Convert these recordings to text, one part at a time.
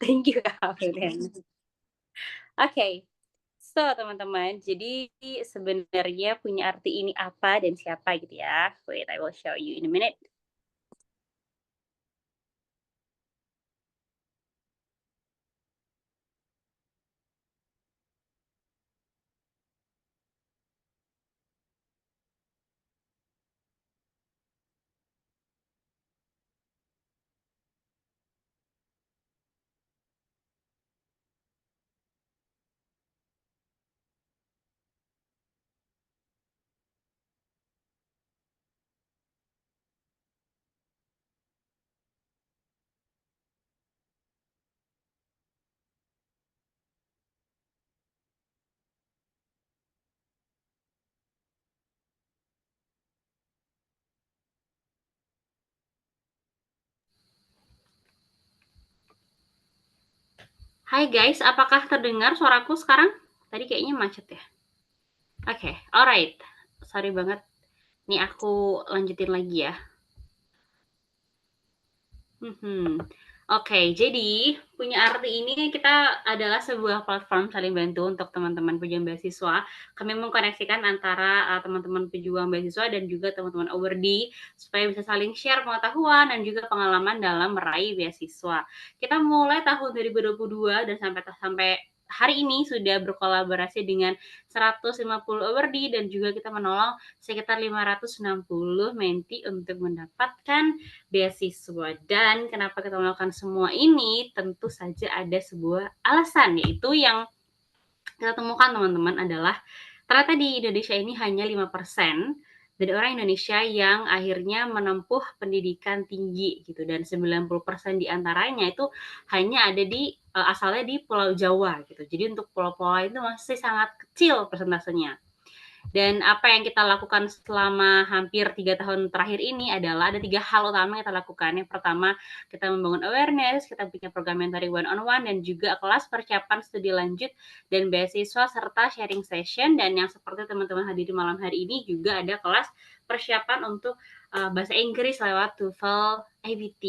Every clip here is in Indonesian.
Thank you Kak Apriliana. Oke, so teman-teman, jadi sebenarnya punya arti ini apa dan siapa gitu ya. Wait, I will show you in a minute. Hai guys, apakah terdengar suaraku sekarang? Tadi kayaknya macet ya. Oke, alright. Sorry banget. Nih aku lanjutin lagi ya. Oke, jadi punya arti ini kita adalah sebuah platform saling bantu untuk teman-teman pejuang beasiswa. Kami mengkoneksikan antara teman-teman pejuang beasiswa dan juga teman-teman awardee supaya bisa saling share pengetahuan dan juga pengalaman dalam meraih beasiswa. Kita mulai tahun 2022 dan sampai hari ini sudah berkolaborasi dengan 150 awardee dan juga kita menolong sekitar 560 menti untuk mendapatkan beasiswa. Dan kenapa kita melakukan semua ini? Tentu saja ada sebuah alasan, yaitu yang kita temukan teman-teman adalah ternyata di Indonesia ini hanya 5% dari orang Indonesia yang akhirnya menempuh pendidikan tinggi gitu, dan 90% diantaranya itu hanya ada di asalnya di Pulau Jawa gitu. Jadi untuk pulau-pulau itu masih sangat kecil persentasenya. Dan apa yang kita lakukan selama hampir 3 tahun terakhir ini adalah ada 3 hal utama yang kita lakukan. Yang pertama, kita membangun awareness, kita punya program mentoring one-on-one, dan juga kelas persiapan studi lanjut dan beasiswa, serta sharing session. Dan yang seperti teman-teman hadir di malam hari ini juga ada kelas persiapan untuk bahasa Inggris lewat TOEFL ABT.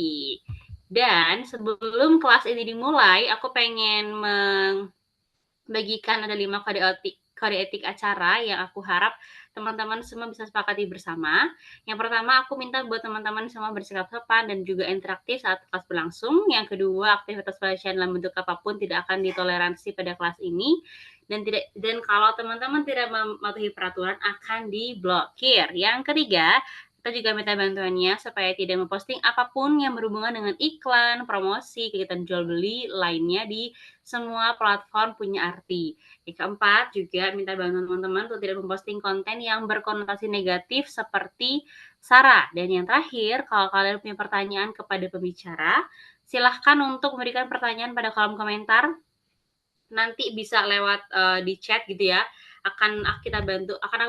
Dan sebelum kelas ini dimulai, aku pengen membagikan ada 5 kode etik acara yang aku harap teman-teman semua bisa sepakati bersama. Yang pertama, aku minta buat teman-teman semua bersikap sopan dan juga interaktif saat kelas berlangsung. Yang kedua, aktivitas pelecehan dalam bentuk apapun tidak akan ditoleransi pada kelas ini. Dan kalau teman-teman tidak mematuhi peraturan akan diblokir. Yang ketiga, kita juga minta bantuannya supaya tidak memposting apapun yang berhubungan dengan iklan, promosi, kegiatan jual beli lainnya di semua platform punya arti. Yang keempat, juga minta bantuan teman-teman untuk tidak memposting konten yang berkonotasi negatif seperti sara. Dan yang terakhir, kalau kalian punya pertanyaan kepada pembicara, silahkan untuk memberikan pertanyaan pada kolom komentar. Nanti bisa lewat di chat gitu ya. Akan aku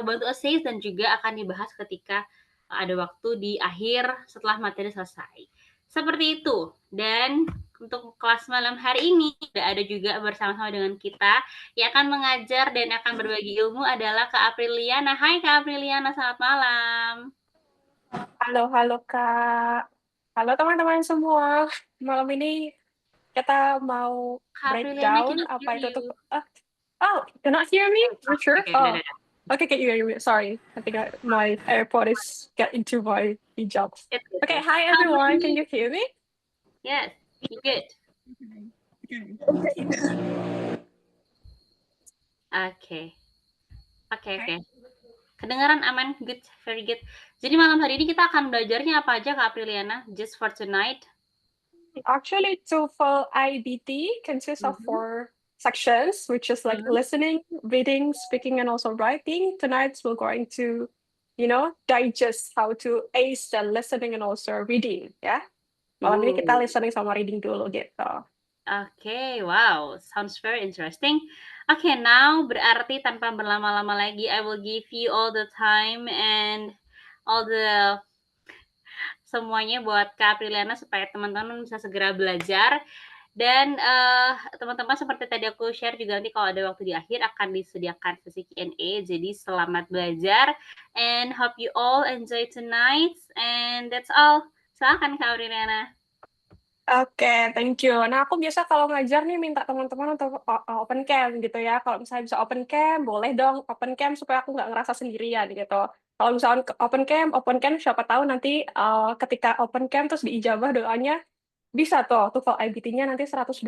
bantu assist dan juga akan dibahas ketika ada waktu di akhir setelah materi selesai. Seperti itu. Dan untuk kelas malam hari ini ada juga bersama-sama dengan kita yang akan mengajar dan akan berbagi ilmu adalah Kak Apriliana. Hai Kak Apriliana, selamat malam. Halo Kak. Halo teman-teman semua. Malam ini kita mau Kak Apriliana breakdown cannot apa hear itu tuh. you. Oh, cannot hear me? You sure? Oke, Oh, udah. okay, can you hear me? Sorry, I think my AirPod is get into my hijab. It's Okay, okay. hi How about everyone. Can me? you hear me? Yes, you good. Oke. Oke. Kedengaran aman, good, very good. Jadi malam hari ini kita akan belajarnya apa aja Kak Apriliana? Just for tonight. Actually, TOEFL IBT consists of Mhm. 4 sections, which is like Mhm. listening, reading, speaking, and also writing. Tonight, we're going to, digest how to ace the listening and also reading. Ya, malam ini kita Ooh. listening sama reading dulu gitu. Okay, wow, sounds very interesting. Okay, now berarti tanpa berlama-lama lagi, I will give you all the time and all the semuanya buat Kak Apriliana supaya teman-teman bisa segera belajar. Dan teman-teman seperti tadi aku share juga nanti kalau ada waktu di akhir akan disediakan sesi Q&A. Jadi selamat belajar and hope you all enjoy tonight. And that's all. Silakan Kak Apriliana. Oke, thank you. Nah, aku biasa kalau ngajar nih minta teman-teman untuk open cam gitu ya. Kalau misalnya bisa open cam, boleh dong open cam supaya aku nggak ngerasa sendirian gitu. Kalau misalnya open cam siapa tahu nanti ketika open cam terus diijabah doanya bisa tuh TOEFL IBT-nya nanti 120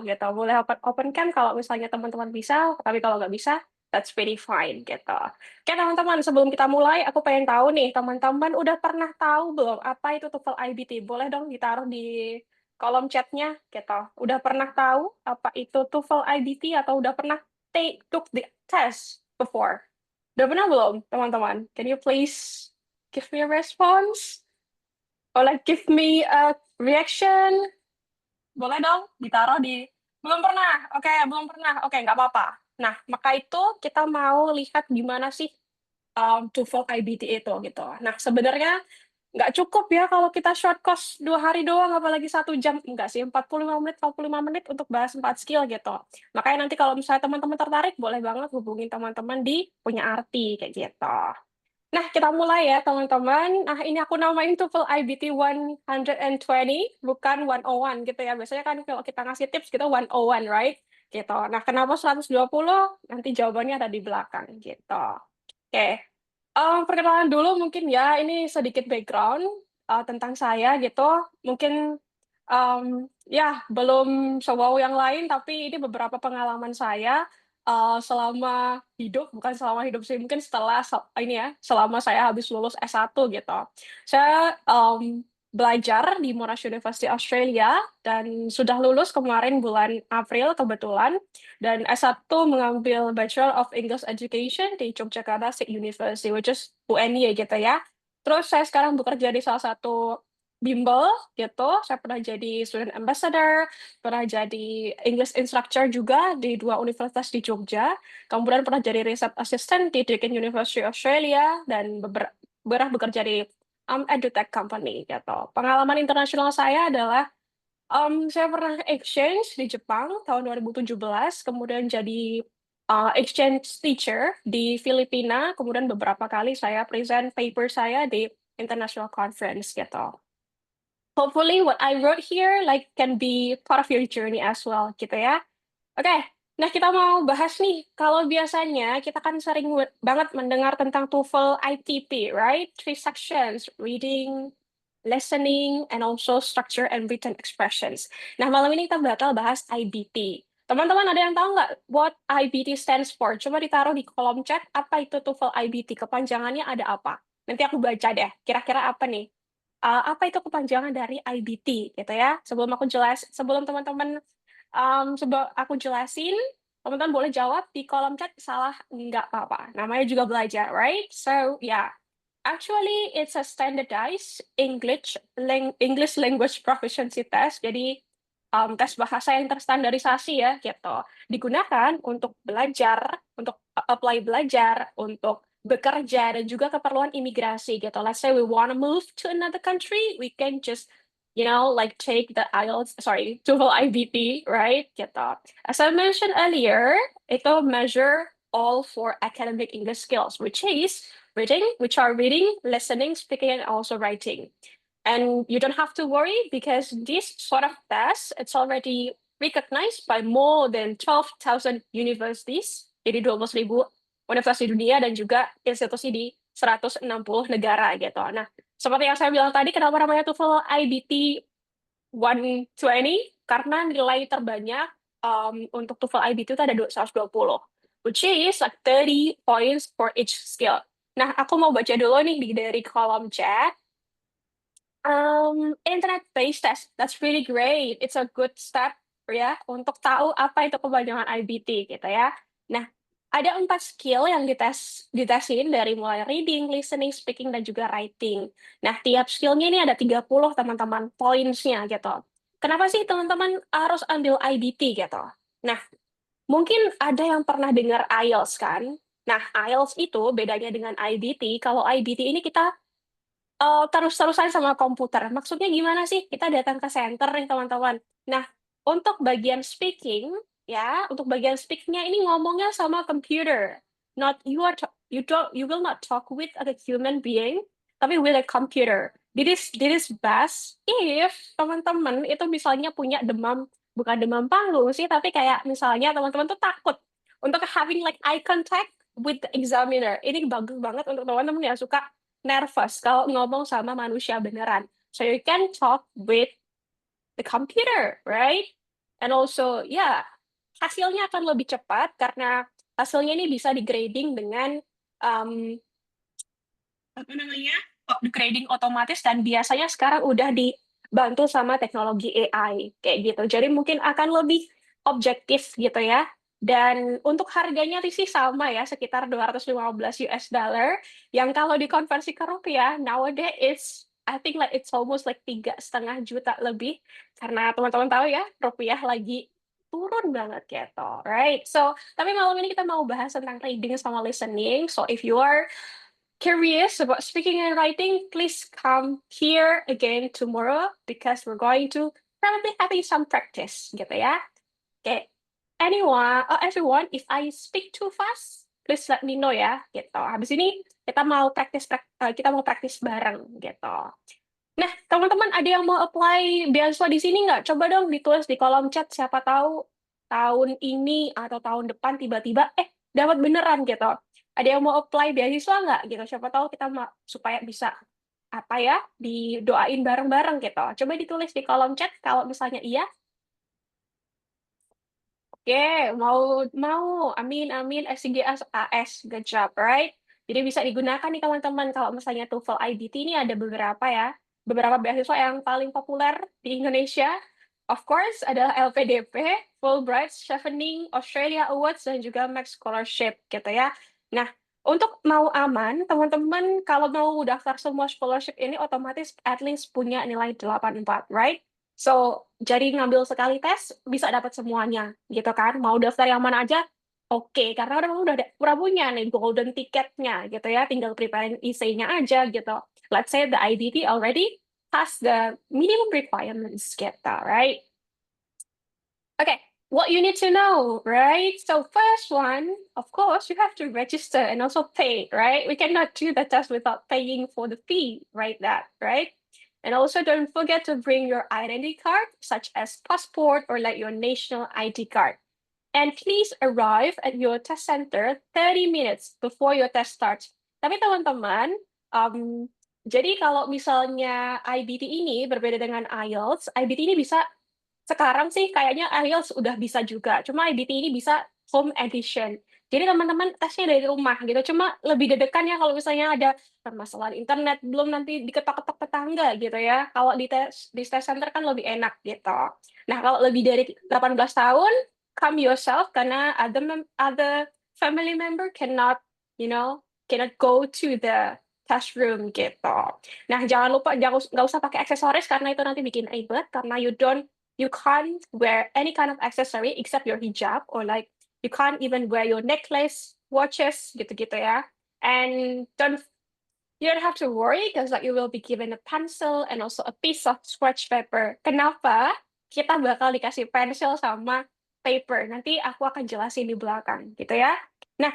gitu. Boleh open cam kalau misalnya teman-teman bisa, tapi kalau nggak bisa, that's pretty fine gitu. Oke teman-teman, sebelum kita mulai, aku pengen tahu nih, teman-teman udah pernah tahu belum apa itu TOEFL IBT? Boleh dong ditaruh di kolom chatnya gitu. Udah pernah tahu apa itu TOEFL IBT atau udah pernah took the test before? Udah pernah belum, teman-teman? Can you please give me a response? Or like give me a reaction? Boleh dong ditaruh di belum pernah. Oke, belum pernah. Oke, nggak apa-apa. Nah, maka itu kita mau lihat gimana sih TOEFL IBT itu gitu. Nah, sebenarnya nggak cukup ya kalau kita short course 2 hari doang, apalagi 1 jam. Enggak sih, 45 menit untuk bahas 4 skill gitu. Makanya nanti kalau misalnya teman-teman tertarik, boleh banget hubungin teman-teman di Punya Arti kayak gitu. Nah, kita mulai ya, teman-teman. Nah, ini aku namain TOEFL IBT 120, bukan 101 gitu ya. Biasanya kan kalau kita ngasih tips kita 101, right? Gitu. Nah, kenapa 120? Nanti jawabannya ada di belakang gitu. Oke. Perkenalan dulu mungkin ya, ini sedikit background tentang saya gitu. Mungkin ya belum se-wow yang lain, tapi ini beberapa pengalaman saya selama hidup, bukan selama hidup sih, mungkin ini ya, selama saya habis lulus S1 gitu. Saya belajar di Monash University Australia dan sudah lulus kemarin bulan April kebetulan, dan S1 mengambil Bachelor of English Education di Yogyakarta State University, which is UNY gitu ya. Terus saya sekarang bekerja di salah satu bimbel gitu. Saya pernah jadi student ambassador, pernah jadi English instructor juga di 2 universitas di Jogja. Kemudian pernah jadi research assistant di Deakin University Australia dan pernah bekerja di edutech company gitu. Pengalaman internasional saya adalah saya pernah exchange di Jepang tahun 2017, kemudian jadi exchange teacher di Filipina, kemudian beberapa kali saya present paper saya di international conference gitu. Hopefully what I wrote here like can be part of your journey as well gitu ya. Oke, nah kita mau bahas nih, kalau biasanya kita kan sering banget mendengar tentang TOEFL ITP, right? 3 sections, reading, listening, and also structure and written expressions. Nah, malam ini kita bakal bahas IBT. Teman-teman ada yang tahu nggak what IBT stands for? Coba ditaruh di kolom chat, apa itu TOEFL IBT? Kepanjangannya ada apa? Nanti aku baca deh, kira-kira apa nih? Apa itu kepanjangan dari IBT gitu ya? Sebelum teman-teman coba aku jelasin, teman-teman boleh jawab di kolom chat, salah nggak apa-apa. Namanya juga belajar, right? So, yeah. Actually, it's a standardized English language proficiency test. Jadi, tes bahasa yang terstandarisasi ya, gitu. Digunakan untuk belajar, untuk apply belajar, untuk bekerja, dan juga keperluan imigrasi gitu. Let's say we want to move to another country, we can just like take the TOEFL IBT, right? Gitu. As I mentioned earlier, itu measure all for academic English skills, which are reading, listening, speaking, and also writing. And you don't have to worry because this sort of test, it's already recognized by more than 12,000 universities, jadi 12.000 universitas di dunia dan juga institusi di 160 negara gitu. Nah, seperti yang saya bilang tadi, kenapa namanya TOEFL IBT 120? Karena nilai terbanyak untuk TOEFL IBT itu ada 120, which is like 30 points for each skill. Nah, aku mau baca dulu nih dari kolom chat. Internet-based test, that's really great. It's a good step ya untuk tahu apa itu kepanjangan IBT gitu ya. Nah, ada 4 skill yang ditesin dari mulai reading, listening, speaking, dan juga writing. Nah, tiap skillnya ini ada 30 teman-teman pointsnya gitu. Kenapa sih teman-teman harus ambil IBT gitu? Nah, mungkin ada yang pernah dengar IELTS kan? Nah, IELTS itu bedanya dengan IBT. Kalau IBT ini kita terus-terusan sama komputer. Maksudnya gimana sih? Kita datang ke center nih teman-teman. Nah, untuk bagian speaking, ya, untuk bagian speakingnya ini ngomongnya sama computer. Not you are you will not talk with a human being, tapi with a computer. This is best if teman-teman itu misalnya punya demam, bukan demam panggung sih, tapi kayak misalnya teman-teman tuh takut untuk having like eye contact with the examiner. Ini bagus banget untuk teman-teman yang suka nervous kalau ngomong sama manusia beneran. So you can talk with the computer, right? And also, ya, hasilnya akan lebih cepat karena hasilnya ini bisa di-grading dengan um, apa namanya? Grading otomatis dan biasanya sekarang udah dibantu sama teknologi AI kayak gitu. Jadi mungkin akan lebih objektif gitu ya. Dan untuk harganya sih sama ya, sekitar 215 US dollar. Yang kalau dikonversi ke rupiah, nowadays I think like it's almost like 3,5 juta lebih. Karena teman-teman tahu ya, rupiah lagi turun banget gitu, right? So, tapi malam ini kita mau bahas tentang reading sama listening. So, if you are curious about speaking and writing, please come here again tomorrow because we're going to probably having some practice gitu ya. Okay. Anyone or everyone, if I speak too fast, please let me know ya gitu. Habis ini kita mau praktis bareng gitu. Nah, teman-teman ada yang mau apply beasiswa di sini nggak? Coba dong ditulis di kolom chat, siapa tahu tahun ini atau tahun depan tiba-tiba dapat beneran gitu. Ada yang mau apply beasiswa nggak gitu? Siapa tahu kita supaya bisa apa ya didoain bareng-bareng gitu. Coba ditulis di kolom chat kalau misalnya iya. Oke, mau mau amin amin SCGS AS, good job, right? Jadi bisa digunakan nih teman-teman kalau misalnya TOEFL IBT ini ada beberapa ya, beberapa beasiswa yang paling populer di Indonesia. Of course adalah LPDP, Fulbright, Chevening, Australia Awards dan juga Max Scholarship gitu ya. Nah, untuk mau aman, teman-teman kalau mau daftar semua scholarship ini otomatis at least punya nilai 84, right? So, jadi ngambil sekali tes, bisa dapat semuanya, gitu kan. Mau daftar yang mana aja, oke. Karena udah punya nih golden ticketnya, gitu ya. Tinggal preparein essay-nya aja, gitu. Let's say the IDT already has the minimum requirements, gitu, right? Okay, what you need to know, right? So first one, of course, you have to register and also pay, right? We cannot do the test without paying for the fee, right? Right? And also don't forget to bring your identity card, such as passport or like your national ID card. And please arrive at your test center 30 minutes before your test starts. Tapi teman-teman, jadi kalau misalnya IBT ini berbeda dengan IELTS, IBT ini bisa sekarang sih kayaknya IELTS udah bisa juga, cuma IBT ini bisa home edition. Jadi teman-teman tesnya dari rumah gitu, cuma lebih dedekan ya kalau misalnya ada permasalahan internet, belum nanti diketok-ketok tetangga gitu ya. Kalau di tes center kan lebih enak gitu. Nah, kalau lebih dari 18 tahun, come yourself karena other family member cannot go to the test room gitu. Nah, jangan lupa nggak usah pakai aksesoris karena itu nanti bikin ribet karena you can't wear any kind of accessory except your hijab or like you can't even wear your necklace, watches, gitu-gitu ya. And you don't have to worry because like you will be given a pencil and also a piece of scratch paper. Kenapa? Kita bakal dikasih pensil sama paper. Nanti aku akan jelasin di belakang, gitu ya. Nah,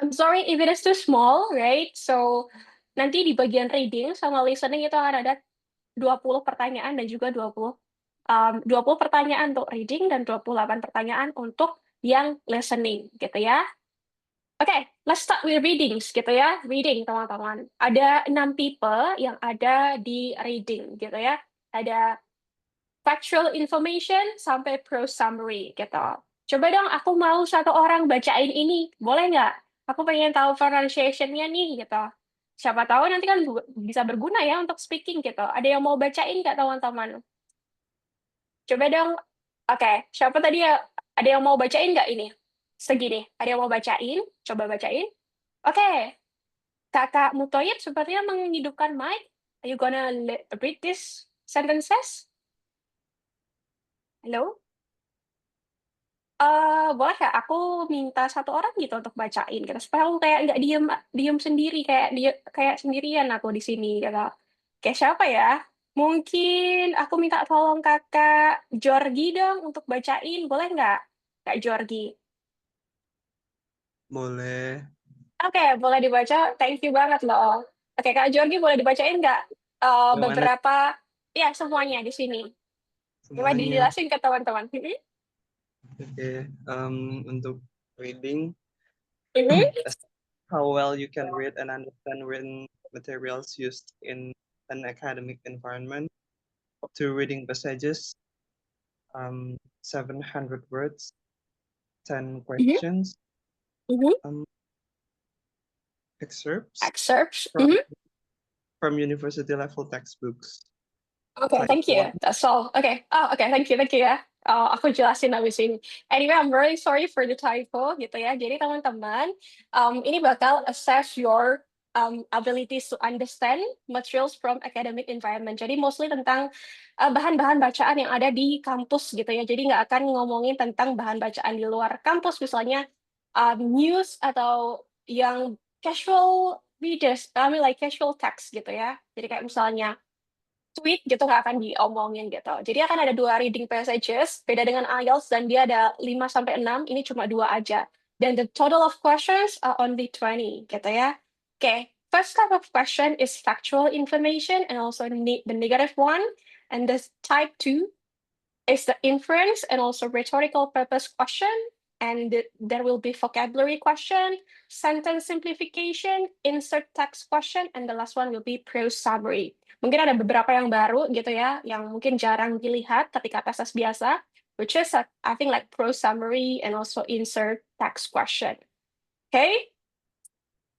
I'm sorry if it is too small, right? So, nanti di bagian reading sama listening itu akan ada 20 pertanyaan dan juga 20 pertanyaan untuk reading dan 28 pertanyaan untuk yang listening gitu ya. Oke, let's start with readings gitu ya. Reading teman-teman. Ada 6 tipe yang ada di reading gitu ya. Ada factual information sampai prose summary gitu. Coba dong aku mau satu orang bacain ini. Boleh nggak? Aku pengen tahu pronunciation-nya nih gitu. Siapa tahu nanti kan bisa berguna ya untuk speaking gitu. Ada yang mau bacain nggak teman-teman? Coba dong. Oke, siapa tadi ya? Ada yang mau bacain nggak ini? Segini. Ada yang mau bacain? Coba bacain. Oke, Kakak Mutoyib sepertinya menghidupkan mic. Are you gonna read these sentences? Halo? Boleh ya? Aku minta satu orang gitu untuk bacain gitu. Supaya aku kayak nggak diem diem sendiri kayak sendirian aku di sini gitu. Kayak siapa ya? Mungkin aku minta tolong kakak Jorgi dong untuk bacain, boleh nggak? Kak Jorgi. Boleh. Oke, boleh dibaca. Thank you banget loh. Oke, Kak Jorgi boleh dibacain nggak? Yang mana beberapa ya semuanya di sini. Coba semuanya? dijelasin ke teman-teman. Oke, untuk reading, Mhm. how well you can read and understand written materials used in an academic environment. To reading passages, 700 words, 10 Mhm. questions, Mhm. um, excerpts Excerpts. from, from university level textbooks. Okay, Type thank you. 1. That's all. Okay. Oh, okay. Thank you ya. Aku jelasin habis ini. Anyway, I'm very sorry for the typo gitu ya. Jadi teman-teman, ini bakal assess your abilities to understand materials from academic environment. Jadi mostly tentang bahan-bahan bacaan yang ada di kampus gitu ya. Jadi nggak akan ngomongin tentang bahan bacaan di luar kampus, misalnya news atau yang casual readers, I mean like casual text gitu ya. Jadi kayak misalnya tweet gitu nggak akan diomongin gitu. Jadi akan ada 2 reading passages, beda dengan IELTS dan dia ada 5 sampai 6, ini cuma 2 aja. Dan the total of questions are only 20 gitu ya. Okay, first type of question is factual information and also the negative one. And this type 2 is the inference and also rhetorical purpose question. And there will be vocabulary question, sentence simplification, insert text question, and the last one will be prose summary. Mungkin ada beberapa yang baru gitu ya, yang mungkin jarang dilihat ketika tes biasa, which is I think like prose summary and also insert text question. Okay,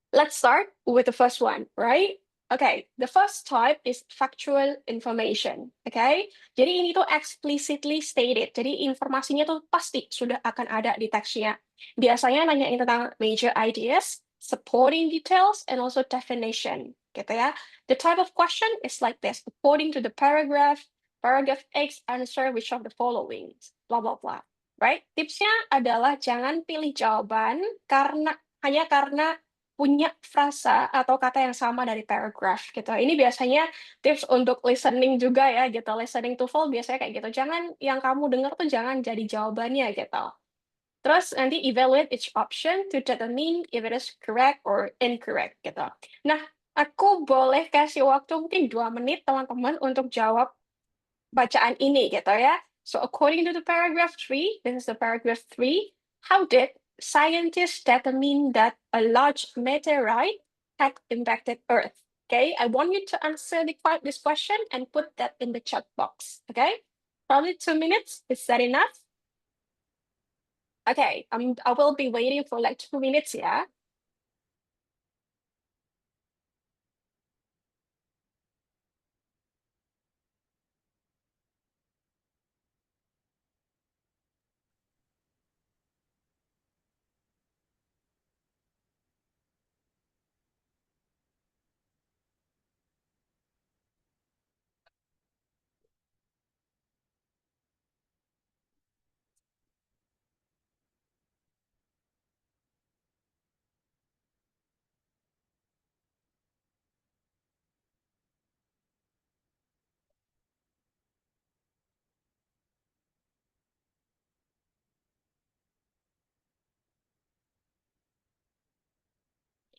let's start with the first one, right? Okay, the first type is factual information. Okay, jadi ini tuh explicitly stated. Jadi informasinya tuh pasti sudah akan ada di teksnya. Biasanya nanyain tentang major ideas, supporting details, and also definition. Gitu ya. The type of question is like this. According to the paragraph X answer which of the following. Blah blah blah. Right? Tipsnya adalah jangan pilih jawaban hanya karena punya frasa atau kata yang sama dari paragraph gitu. Ini biasanya tips untuk listening juga ya gitu. Listening TOEFL biasanya kayak gitu. Jangan yang kamu dengar tuh jangan jadi jawabannya gitu. Terus nanti evaluate each option to determine if it is correct or incorrect gitu. Nah, aku boleh kasih waktu mungkin 2 menit teman-teman untuk jawab bacaan ini gitu ya. So according to the paragraph 3, this is the paragraph 3, how did scientists determine that a large meteorite had impacted Earth? Okay, I want you to answer this question and put that in the chat box. Okay, probably 2 minutes. Is that enough? Okay, I will be waiting for like 2 minutes. Yeah.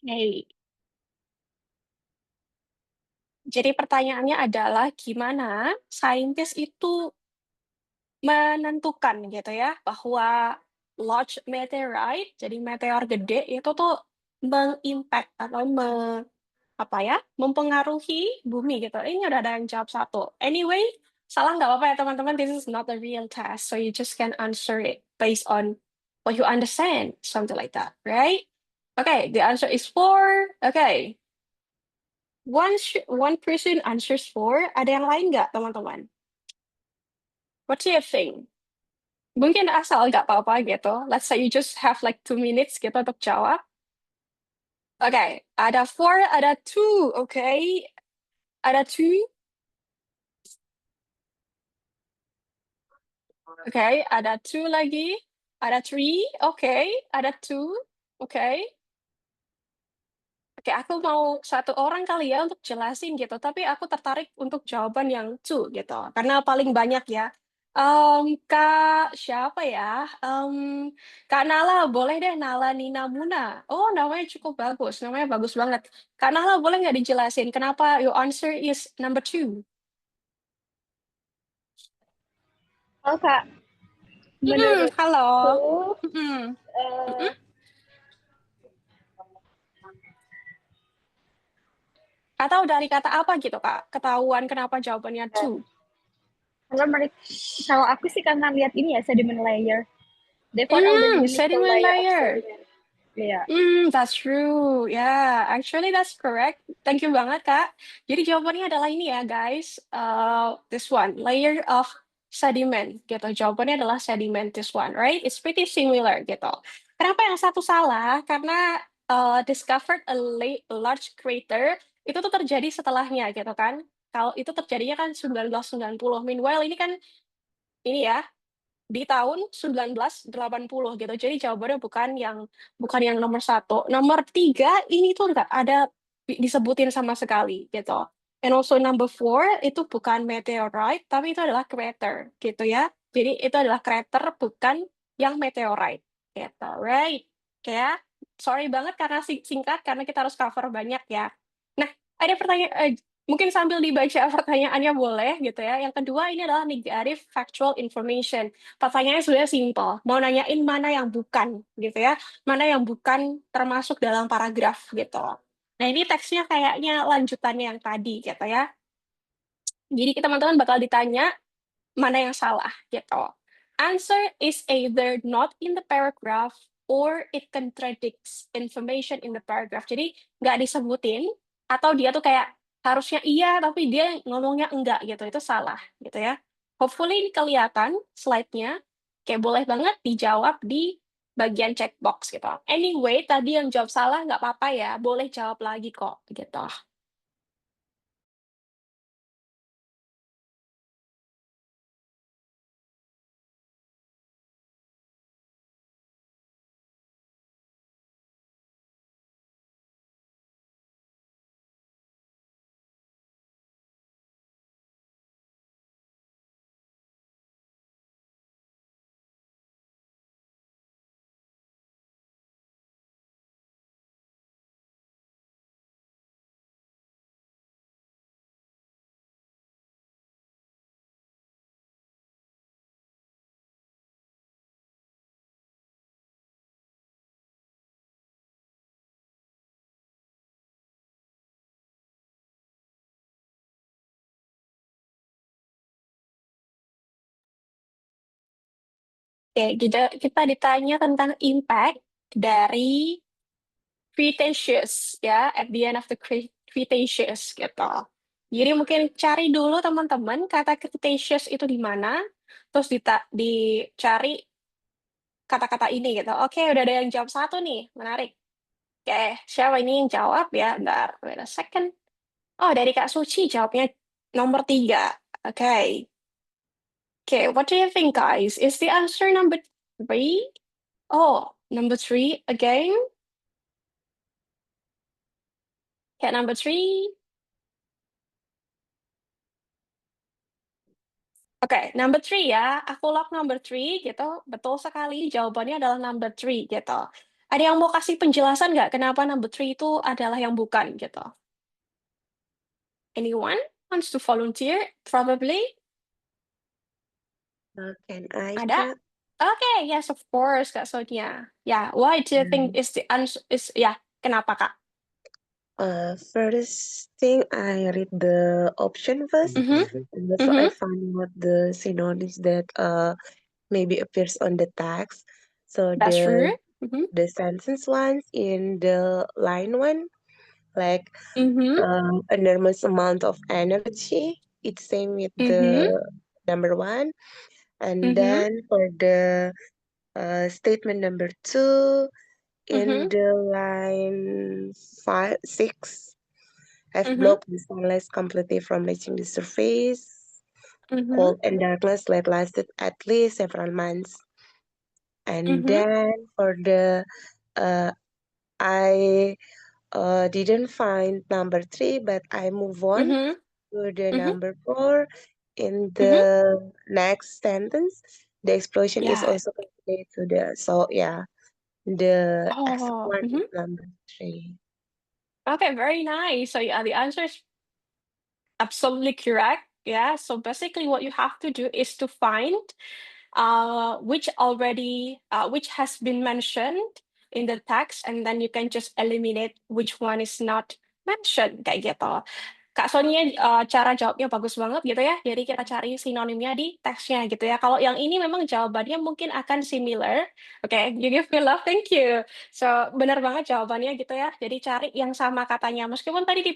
Hey. Jadi pertanyaannya adalah gimana saintis itu menentukan gitu ya, bahwa large meteorite, jadi meteor gede itu tuh mengimpact atau apa ya, mempengaruhi bumi gitu. Ini udah ada yang jawab 1. Anyway, salah nggak apa-apa ya teman-teman, this is not a real test, so you just can answer it based on what you understand, something like that, right? Okay, the answer is 4. Okay. One person answers 4, ada yang lain nggak teman-teman? What do you think? Mungkin asal nggak apa-apa gitu. Let's say you just have like 2 minutes gitu untuk jawab. Okay, ada 4, ada 2. Okay, ada 2. Okay, ada 2 lagi. Ada 3. Okay, ada 2. Okay. Oke, aku mau 1 orang kali ya untuk jelasin gitu. Tapi aku tertarik untuk jawaban yang 2 gitu. Karena paling banyak ya. Kak siapa ya? Kak Nala, boleh deh Nala Nina Muna. Oh, namanya cukup bagus, namanya bagus banget. Kak Nala, boleh nggak dijelasin kenapa your answer is number 2? Oh Kak, menurutku Halo. Mhm. eh, Atau dari kata apa gitu, Kak? Ketahuan kenapa jawabannya 2? kalau aku sih karena lihat ini ya sediment layer. They found all the unique Sediment layer of layer. sediment. Iya. That's true. Yeah, actually that's correct. Thank you banget, Kak. Jadi jawabannya adalah ini ya, guys. This one, layer of sediment gitu. Jawabannya adalah sediment this one, right? It's pretty similar gitu. Kenapa yang satu salah? Karena discovered a large crater itu tuh terjadi setelahnya gitu kan. Kalau itu terjadinya kan 1990. Meanwhile ini kan ini ya di tahun 1980 gitu. Jadi jawabannya bukan yang nomor 1. Nomor 3 ini tuh nggak ada disebutin sama sekali gitu. And also number 4 itu bukan meteorite, tapi itu adalah crater gitu ya. Jadi itu adalah crater bukan yang meteorite gitu, right? Kayak sorry banget karena singkat karena kita harus cover banyak ya. Nah, ada pertanyaan mungkin sambil dibaca pertanyaannya boleh gitu ya. Yang kedua ini adalah negative factual information. Pertanyaannya sudah simpel, mau nanyain mana yang bukan gitu ya, mana yang bukan termasuk dalam paragraf gitu. Nah ini teksnya kayaknya lanjutannya yang tadi gitu ya. Jadi teman-teman bakal ditanya mana yang salah gitu. Answer is either not in the paragraph or it contradicts information in the paragraph. Jadi nggak disebutin atau dia tuh kayak harusnya iya tapi dia ngomongnya enggak gitu. Itu salah gitu ya. Hopefully ini kelihatan slide-nya. Kayak boleh banget dijawab di bagian checkbox gitu. Anyway, tadi yang jawab salah nggak apa-apa ya. Boleh jawab lagi kok gitu. Oke, kita ditanya tentang impact dari Cretaceous ya, at the end of the Cretaceous gitu. Jadi mungkin cari dulu teman-teman kata Cretaceous itu di mana, terus dicari kata-kata ini gitu. Oke, udah ada yang jawab 1 nih, menarik. Oke, siapa ini yang jawab ya? Bentar, wait a second. Oh, dari Kak Suci jawabnya nomor 3. Oke. Okay, what do you think, guys? Is the answer number 3? Oh, number 3 again? Okay, number 3. Oke, number 3 ya. Aku lock number 3 gitu. Betul sekali, jawabannya adalah number 3 gitu. Ada yang mau kasih penjelasan nggak kenapa number 3 itu adalah yang bukan gitu? Anyone wants to volunteer? Probably? Can I, Ada? Kak? Okay, yes, of course, Kak Sonia. Yeah, why do you think is the answer is kenapa, Kak? First thing, I read the option first, and also I found out the synonyms that maybe appears on the text. So That's true. the sentence ones in the line 1, like enormous amount of energy. It's same with the number 1, and then for the statement number 2. In the line 6, I've blocked the sunlight completely from reaching the surface. Cold and darkness lasted at least several months. And then for the I didn't find number 3, but I move on to the number 4. in Mhm. the next sentence, the explosion is Yeah. also connected to the. So yeah, the except Oh. one is Mhm. number 3. Okay, very nice. So yeah, the answer is absolutely correct. Yeah. So basically, what you have to do is to find which has been mentioned in the text, and then you can just eliminate which one is not mentioned kayak gitu. Kak Sonia cara jawabnya bagus banget gitu ya. Jadi kita cari sinonimnya di teksnya gitu ya. Kalau yang ini memang jawabannya mungkin akan similar. Oke, you give me love, thank you. So benar banget jawabannya gitu ya. Jadi cari yang sama katanya. Meskipun tadi di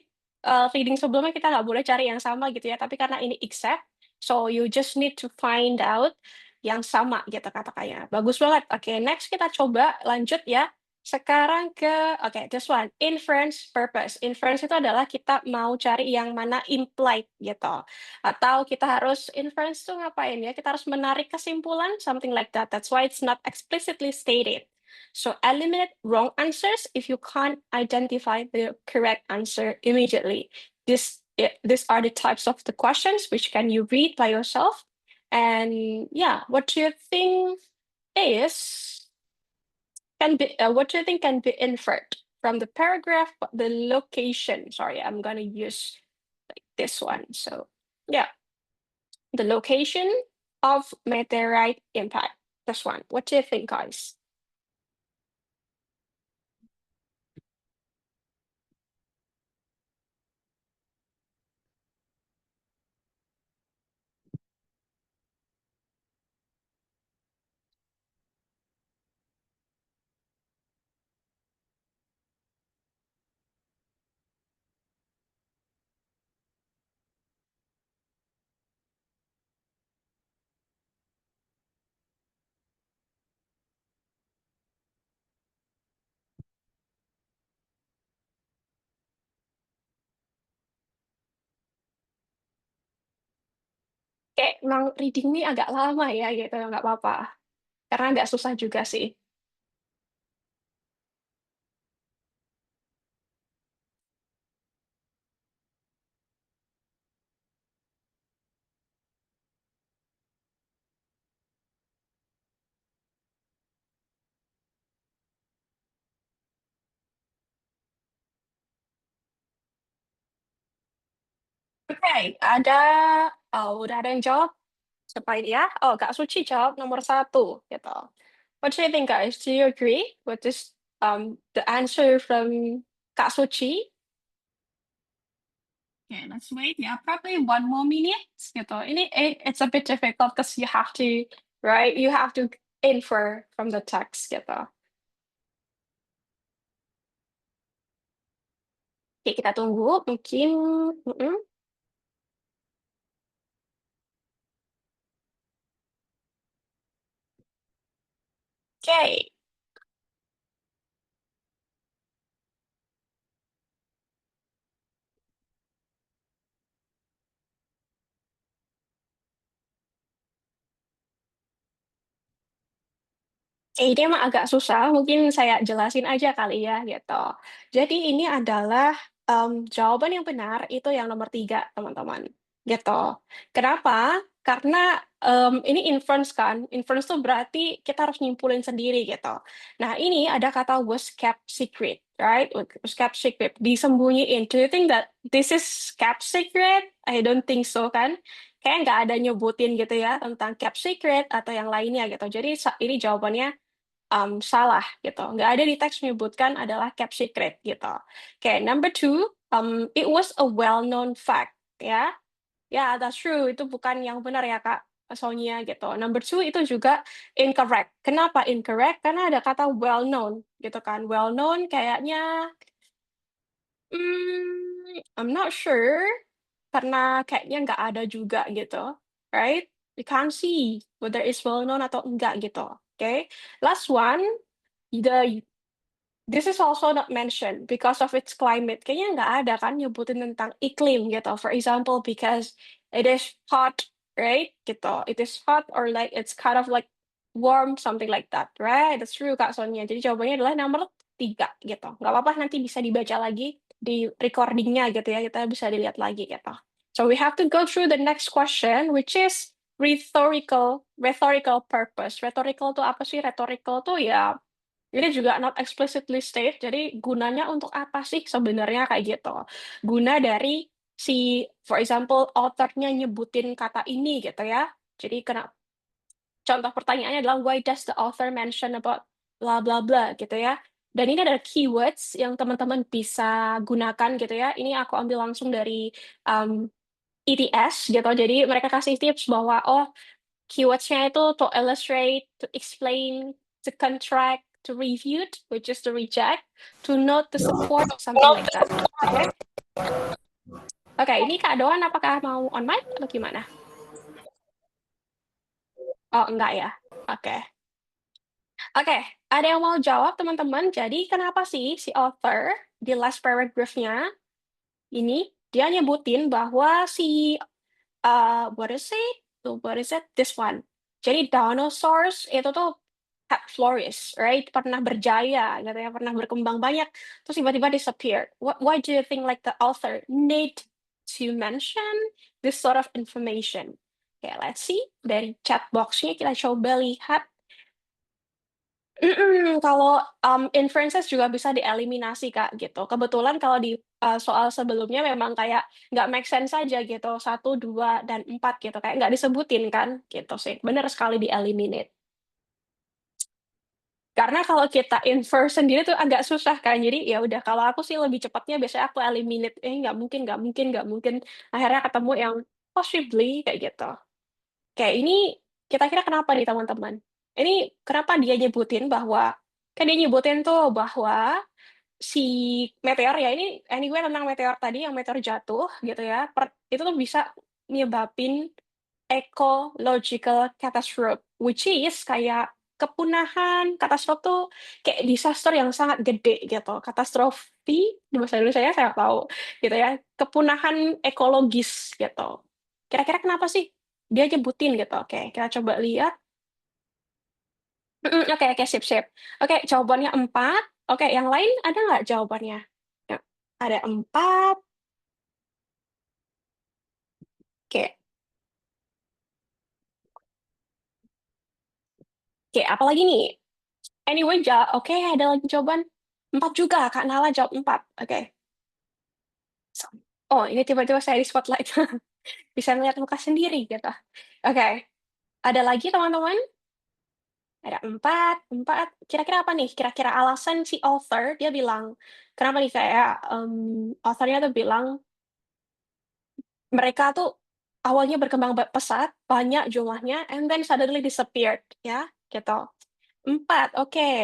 reading sebelumnya kita nggak boleh cari yang sama gitu ya. Tapi karena ini except, so you just need to find out yang sama gitu kata-katanya. Bagus banget. Oke, next kita coba lanjut ya. Sekarang ke, oke, this one, inference purpose. Inference itu adalah kita mau cari yang mana implied gitu. Atau kita harus, inference itu ngapain ya? Kita harus menarik kesimpulan, something like that. That's why it's not explicitly stated. So eliminate wrong answers if you can't identify the correct answer immediately. These are the types of the questions which can you read by yourself. And yeah, what do you think can be inferred from the paragraph, the location? Sorry, I'm gonna use like this one. So yeah, the location of meteorite impact. This one. What do you think, guys? Kayak emang reading ini agak lama ya gitu, nggak apa-apa. Karena nggak susah juga sih. Oke, udah ada yang jawab? Siapa ini ya? Oh, Kak Suci jawab nomor 1 gitu. What do you think, guys? Do you agree with this the answer from Kak Suci? Okay, let's wait. Yeah, probably 1 more minute gitu. It's a bit difficult because you have to, right? You have to infer from the text gitu. Oke, kita tunggu mungkin. Oke. Ini emang agak susah, mungkin saya jelasin aja kali ya, gitu. Jadi ini adalah, jawaban yang benar itu yang nomor 3, teman-teman, gitu. Kenapa? Karena, ini inference kan, inference tuh berarti kita harus nyimpulin sendiri, gitu. Nah, ini ada kata was kept secret, right? Was kept secret, disembunyiin. Do you think that this is kept secret? I don't think so, kan? Kayak nggak ada nyebutin gitu ya, tentang kept secret atau yang lainnya, gitu. Jadi ini jawabannya salah gitu. Nggak ada di teks menyebutkan adalah kept secret gitu. Oke, number 2, it was a well-known fact ya. Ya, that's true. Itu bukan yang benar ya, Kak Sonia gitu. Number 2 itu juga incorrect. Kenapa incorrect? Karena ada kata well-known gitu kan. Well-known kayaknya, I'm not sure, karena kayaknya nggak ada juga gitu, right? You can't see whether it's well-known atau enggak gitu. Oke, last one, this is also not mentioned because of its climate. Kayaknya nggak ada kan nyebutin tentang iklim gitu. For example, because it is hot, right? Gitu. It is hot or like it's kind of like warm, something like that, right? That's true, Kak Sonia. Jadi jawabannya adalah nomor 3 gitu. Nggak apa-apa, nanti bisa dibaca lagi di recordingnya gitu ya. Kita bisa dilihat lagi gitu. So we have to go through the next question, which is rhetorical purpose. Rhetorical itu apa sih? Rhetorical tuh ya, ini juga not explicitly state, jadi gunanya untuk apa sih sebenarnya kayak gitu. Guna dari si, for example, author-nya nyebutin kata ini gitu ya. Jadi contoh pertanyaannya adalah why does the author mention about bla bla bla gitu ya. Dan ini ada keywords yang teman-teman bisa gunakan gitu ya. Ini aku ambil langsung dari ETS gitu. Jadi mereka kasih tips bahwa keywords-nya itu to illustrate, to explain, to contract, to refute, which is to reject, to note, to support, something like that. Oke. Oke, ini Kak Doan apakah mau on mic atau gimana? Oh, enggak ya. Oke. Oke, ada yang mau jawab teman-teman? Jadi kenapa sih si author di last paragraph-nya ini dia nyebutin bahwa si what is it? This one. Jadi dinosaurs itu tuh had flourished, right? Pernah berjaya, gitu ya, pernah berkembang banyak, terus tiba-tiba disappeared. Why do you think like the author need to mention this sort of information? Okay, let's see. Dari chat box-nya kita coba lihat. Kalau inferences juga bisa dieliminasi Kak, gitu. Kebetulan kalau di soal sebelumnya memang kayak nggak make sense aja gitu, 1, 2, dan 4 gitu, kayak nggak disebutin kan, gitu sih. Bener sekali di-eliminate. Karena kalau kita infer sendiri tuh agak susah kan, jadi ya udah kalau aku sih lebih cepatnya biasanya aku eliminate, nggak mungkin, akhirnya ketemu yang possibly kayak gitu. Kayak ini kira-kira kenapa nih teman-teman? Ini kenapa dia nyebutin bahwa kan dia nyebutin tuh bahwa si meteor ya ini anyway tentang meteor tadi yang meteor jatuh gitu ya, itu tuh bisa nyebabin ecological catastrophe, which is kayak kepunahan, catastrophe tuh kayak disaster yang sangat gede gitu. Katastrofi di bahasa Indonesia ya saya tahu gitu ya, kepunahan ekologis gitu. Kira-kira kenapa sih dia nyebutin gitu? Oke, kita coba lihat. Oke, sip. Oke, jawabannya 4. Oke, yang lain ada nggak jawabannya? Ya, ada 4. Oke. Oke, apa lagi nih? Anyway, oke, ada lagi jawaban. 4 juga, Kak Nala jawab 4. Oke. Oh, ini tiba-tiba saya di spotlight. Bisa ngeliat muka sendiri gitu. Oke. Ada lagi teman-teman? Ada 4. Kira-kira apa nih? Kira-kira alasan si author, dia bilang, kenapa nih kayak author-nya tuh bilang, mereka tuh awalnya berkembang pesat, banyak jumlahnya, and then suddenly disappeared, ya, gitu. 4, oke.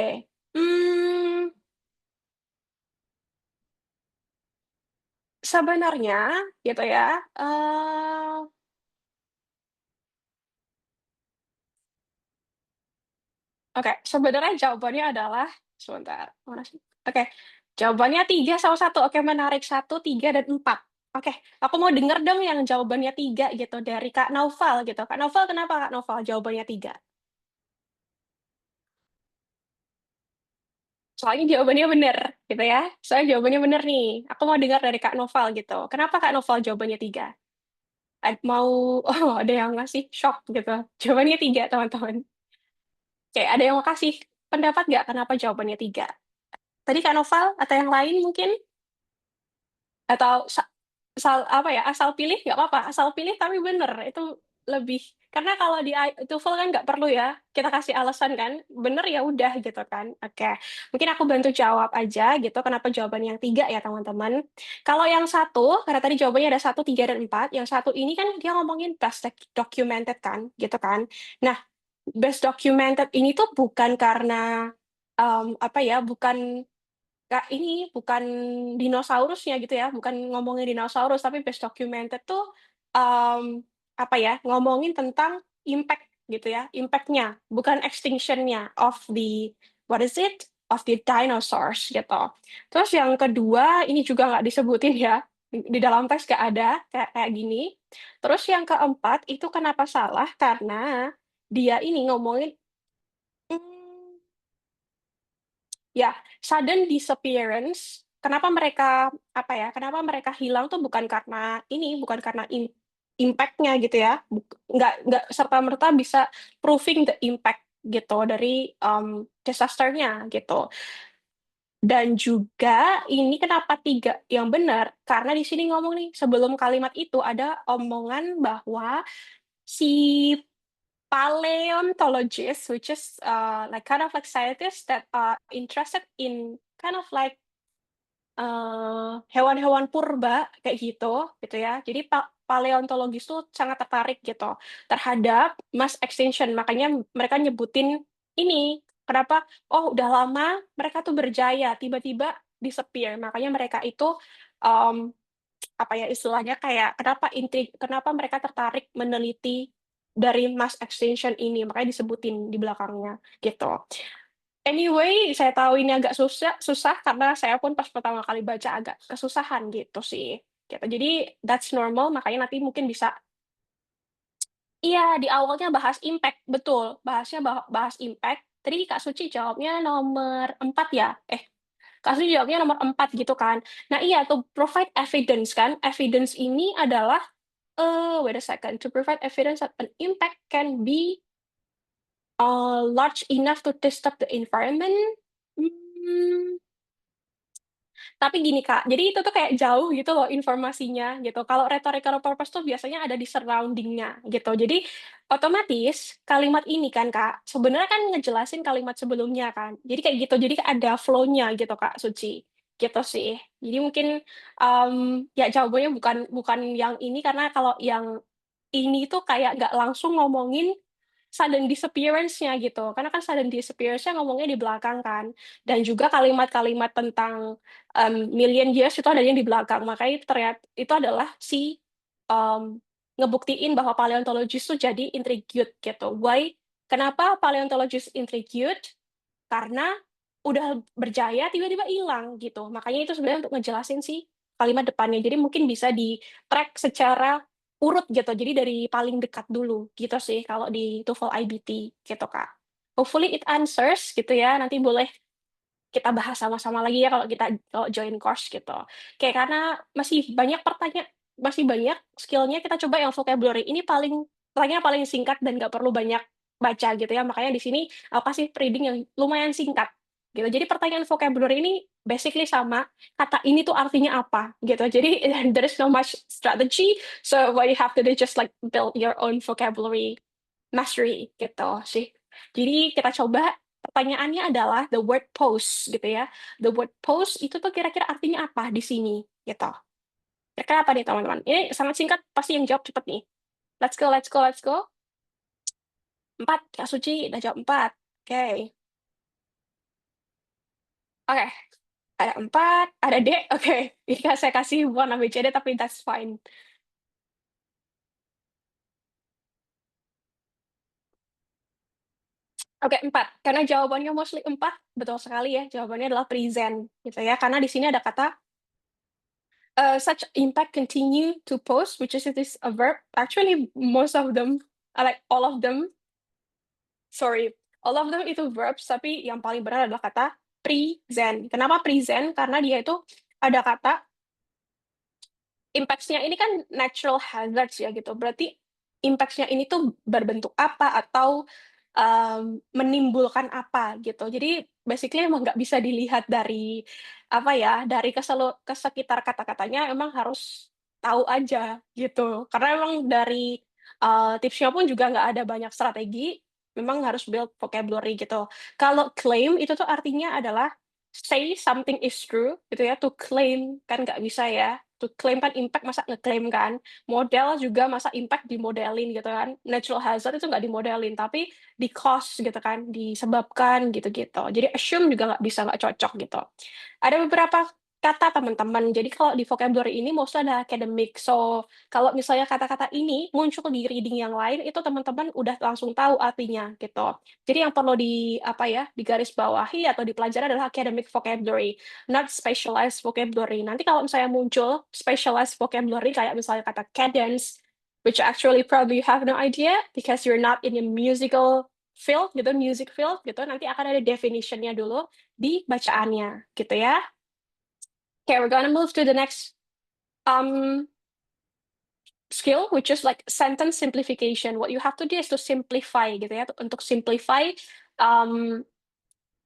Sebenarnya gitu ya, oke, sebenarnya jawabannya adalah sebentar, mana sih? Oke, jawabannya 3 sama 1. Oke, menarik. 1, 3, dan 4. Oke, aku mau denger dong yang jawabannya 3 gitu dari Kak Naufal gitu. Kak Naufal, kenapa Kak Naufal jawabannya 3? Soalnya jawabannya bener gitu ya. Soalnya jawabannya bener nih. Aku mau dengar dari Kak Naufal gitu. Kenapa Kak Naufal jawabannya 3? Mau ada yang ngasih shock gitu. Jawabannya 3, teman-teman. Oke, ada yang mau kasih pendapat nggak kenapa jawabannya 3? Tadi Kak Noval atau yang lain mungkin? Atau asal pilih nggak apa-apa, asal pilih tapi bener, itu lebih karena kalau di TOEFL kan nggak perlu ya, kita kasih alasan kan, bener ya udah gitu kan. Oke, mungkin aku bantu jawab aja gitu, kenapa jawabannya yang 3 ya teman-teman. Kalau yang 1, karena tadi jawabannya ada 1, 3, dan 4, yang 1 ini kan dia ngomongin best documented kan, gitu kan. Nah, best documented ini tuh bukan karena, bukan dinosaurusnya gitu ya, bukan ngomongin dinosaurus, tapi best documented tuh, ngomongin tentang impact gitu ya, impact-nya, bukan extinction-nya of the dinosaurs gitu. Terus yang kedua, ini juga nggak disebutin ya, di dalam teks nggak ada, kayak gini. Terus yang keempat, itu kenapa salah, karena dia ini ngomongin ya, sudden disappearance kenapa mereka kenapa mereka hilang tuh bukan karena impact-nya gitu ya, nggak serta-merta bisa proving the impact gitu dari, disaster-nya gitu. Dan juga ini kenapa 3 yang benar, karena di sini ngomong nih, sebelum kalimat itu ada omongan bahwa si paleontologist, which is, like, kind of like scientists that are interested in kind of like, hewan-hewan purba kayak gitu ya. Jadi paleontologis tuh sangat tertarik gitu terhadap mass extinction, makanya mereka nyebutin ini, kenapa, "Oh, udah lama mereka tuh berjaya, tiba-tiba disappear." Makanya mereka itu, mmm, istilahnya kayak kenapa mereka tertarik meneliti dari mass extinction ini, makanya disebutin di belakangnya, gitu. Anyway, saya tahu ini agak susah karena saya pun pas pertama kali baca agak kesusahan gitu sih, gitu. Jadi that's normal, makanya nanti mungkin bisa iya, di awalnya bahas impact, betul, bahas impact. Tadi Kak Suci jawabnya nomor 4 ya? Kak Suci jawabnya nomor 4 gitu kan. Nah iya, to provide evidence kan, evidence ini adalah, wait a second, to provide evidence that an impact can be large enough to disturb the environment, mmm, tapi gini Kak, jadi itu tuh kayak jauh gitu loh informasinya gitu. Kalau rhetorical purpose tuh biasanya ada di surrounding-nya gitu. Jadi otomatis kalimat ini kan Kak, sebenarnya kan ngejelasin kalimat sebelumnya kan. Jadi kayak gitu, jadi ada flow-nya gitu Kak Suci, gitu sih. Jadi mungkin, ya jawabannya bukan yang ini karena kalau yang ini tuh kayak nggak langsung ngomongin sudden disappearance-nya gitu, karena kan sudden disappearance-nya ngomongnya di belakang kan, dan juga kalimat-kalimat tentang, million years itu adanya di belakang, makanya itu adalah ngebuktiin bahwa paleontologis tuh jadi intrigued gitu. Kenapa paleontologis intrigued? Karena udah berjaya tiba-tiba hilang gitu, makanya itu sebenarnya untuk ngejelasin si kalimat depannya. Jadi mungkin bisa di-track secara urut gitu, jadi dari paling dekat dulu, gitu sih kalau di TOEFL IBT gitu, Kak. Hopefully it answers gitu ya, nanti boleh kita bahas sama-sama lagi ya kalau join course gitu. Kayak karena masih banyak skill-nya, kita coba yang vocabulary, ini pertanyaannya paling singkat dan nggak perlu banyak baca gitu ya, makanya di sini aku kasih reading yang lumayan singkat, gitu. Jadi pertanyaan vocabulary ini basically sama, kata ini tuh artinya apa, gitu. Jadi there is no much strategy, so what you have to do just like build your own vocabulary mastery gitu sih. Jadi kita coba pertanyaannya adalah the word pose gitu ya. The word pose itu tuh kira-kira artinya apa di sini gitu. Kira-kira apa nih teman-teman? Ini sangat singkat, pasti yang jawab cepet nih. Let's go, let's go, let's go. 4, Kak Suci udah jawab 4. Oke. Oke, ada 4, ada D, oke. Ini saya kasih bukan ABCD tapi that's fine. Oke, 4. Karena jawabannya mostly 4, betul sekali ya, jawabannya adalah present gitu ya. Karena di sini ada kata such impact continue to post, which is it is a verb. Actually, most of them, like all of them, sorry, all of them itu verbs, tapi yang paling benar adalah kata present. Kenapa present? Karena dia itu ada kata impacts-nya ini kan natural hazards ya gitu. Berarti impacts-nya ini tuh berbentuk apa atau menimbulkan apa gitu. Jadi basically emang nggak bisa dilihat dari apa ya, dari kesekitar kata-katanya, emang harus tahu aja gitu. Karena emang dari tipsnya pun juga nggak ada banyak strategi, memang harus build vocabulary gitu. Kalau claim itu tuh artinya adalah say something is true gitu ya, to claim kan nggak bisa ya. To claim kan impact, masa ngeklaim kan. Model juga masa impact dimodelin gitu kan. Natural hazard itu nggak dimodelin, tapi di-cause gitu kan, disebabkan gitu-gitu. Jadi assume juga nggak bisa, nggak cocok gitu. Ada beberapa kata teman-teman, jadi kalau di vocabulary ini mostly ada academic. So, kalau misalnya kata-kata ini muncul di reading yang lain, itu teman-teman udah langsung tahu artinya gitu. Jadi yang perlu digarisbawahi atau dipelajari adalah academic vocabulary, not specialized vocabulary. Nanti kalau misalnya muncul specialized vocabulary kayak misalnya kata cadence, which actually probably you have no idea because you're not in a musical field gitu, music field gitu, nanti akan ada definition-nya dulu di bacaannya gitu ya. Okay, we're gonna move to the next skill, which is like sentence simplification. What you have to do is to simplify gitu ya, untuk simplify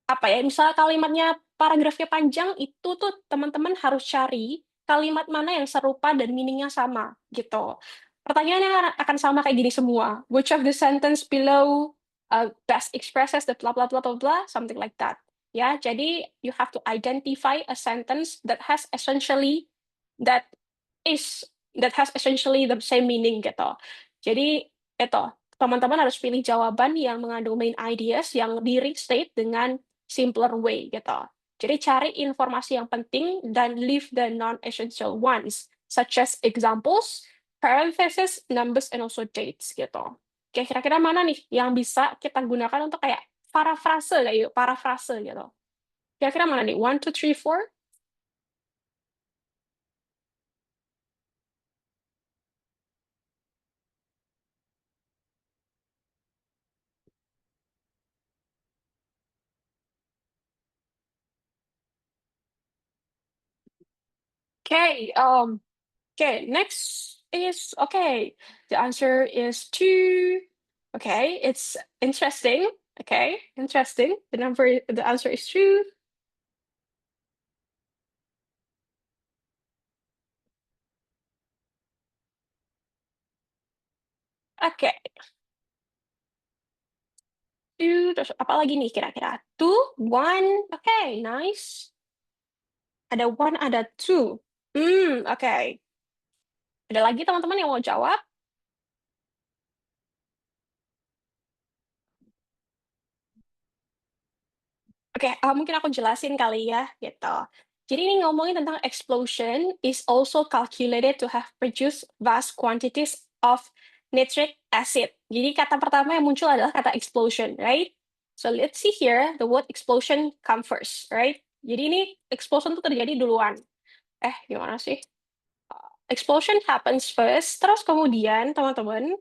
apa ya, misalnya kalimatnya paragrafnya panjang, itu tuh teman-teman harus cari kalimat mana yang serupa dan meaning-nya sama gitu. Pertanyaannya akan sama kayak gini semua. Which of the sentence below best expresses the blah blah blah blah blah, something like that. Ya, jadi you have to identify a sentence that has essentially that the same meaning gitu. Jadi itu teman-teman harus pilih jawaban yang mengandung main ideas yang di restate dengan simpler way gitu. Jadi cari informasi yang penting dan leave the non-essential ones, such as examples, parentheses, numbers, and also dates gitu. Oke, kira-kira mana nih yang bisa kita gunakan untuk kayak parafrase gitu. Kira-kira mana nih? 1, 2, 3, 4? Okay, next is, okay, the answer is 2. Okay, it's interesting. Okay, interesting. The answer is 2. Oke. 2, terus apa lagi nih kira-kira? 2, 1, oke, nice. Ada 1, ada 2. Oke. Ada lagi teman-teman yang mau jawab? Oke, mungkin aku jelasin kali ya, gitu. Jadi ini ngomongin tentang explosion is also calculated to have produced vast quantities of nitric acid. Jadi kata pertama yang muncul adalah kata explosion, right? So let's see here, the word explosion come first, right? Jadi ini explosion itu terjadi duluan. Gimana sih? Explosion happens first, terus kemudian teman-teman,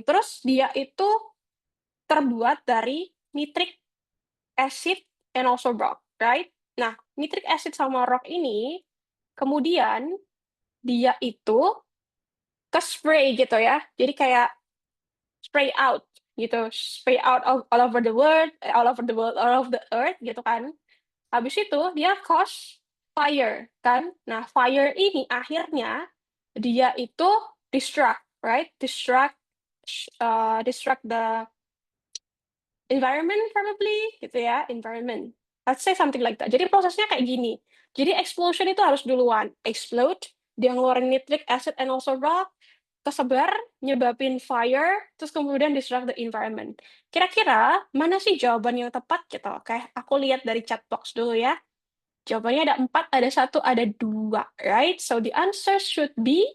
terus dia itu terbuat dari nitric acid and also rock, right? Nah, nitric acid sama rock ini kemudian dia itu ke spray gitu ya. Jadi kayak spray out gitu, spray out all over the world, all over the earth gitu kan. Habis itu dia cause fire kan. Nah, fire ini akhirnya dia itu destruct, right? Destruct the environment probably gitu ya, environment. Let's say something like that. Jadi prosesnya kayak gini. Jadi explosion itu harus duluan. Explode, dia ngeluarin nitric acid and also rock, kesebar, nyebabin fire, terus kemudian destruct the environment. Kira-kira mana sih jawaban yang tepat gitu? Oke, aku lihat dari chat box dulu ya. Jawabannya ada 4, ada 1, ada 2, right? So the answer should be,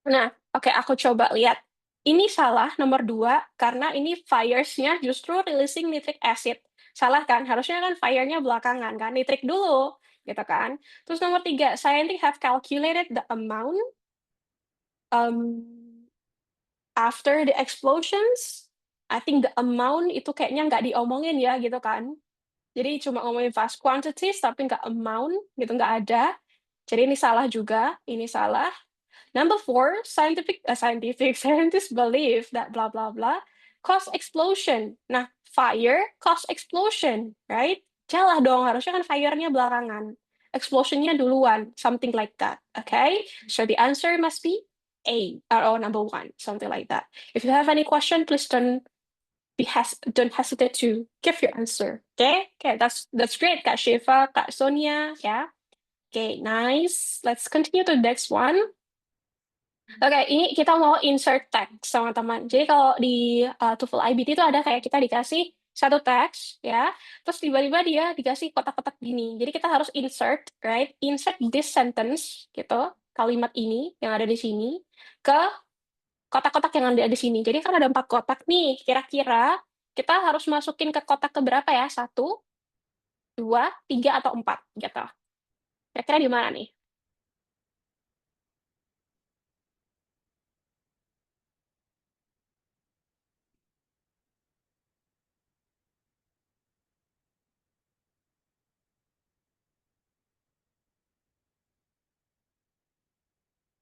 nah, oke, aku coba lihat. Ini salah nomor 2 karena ini fires-nya justru releasing nitric acid. Salah kan? Harusnya kan fire-nya belakangan kan, nitrik dulu, gitu kan. Terus nomor 3, scientists have calculated the amount after the explosions. I think the amount itu kayaknya nggak diomongin ya, gitu kan. Jadi cuma ngomongin vast quantities tapi nggak amount, gitu, nggak ada. Jadi ini salah juga, ini salah. Number 4, scientists believe that blah blah blah cause explosion. Nah, fire cause explosion, right? Salah dong, harusnya kan fire-nya belakangan. Explosion-nya duluan, something like that. Okay? So the answer must be A, or number 1, something like that. If you have any question, please don't hesitate to give your answer. Okay? Okay, that's great, Kak Shiva, Kak Sonia, yeah. Okay, nice. Let's continue to the next one. Oke, ini kita mau insert text, teman-teman. Jadi kalau di TOEFL IBT itu ada kayak kita dikasih satu teks, ya. Terus tiba-tiba dia dikasih kotak-kotak gini. Jadi kita harus insert, right? Insert this sentence, gitu. Kalimat ini yang ada di sini ke kotak-kotak yang ada di sini. Jadi kan ada 4 kotak nih. Kira-kira kita harus masukin ke kotak keberapa ya? 1, 2, 3, atau 4, gitu. Kira-kira di mana nih?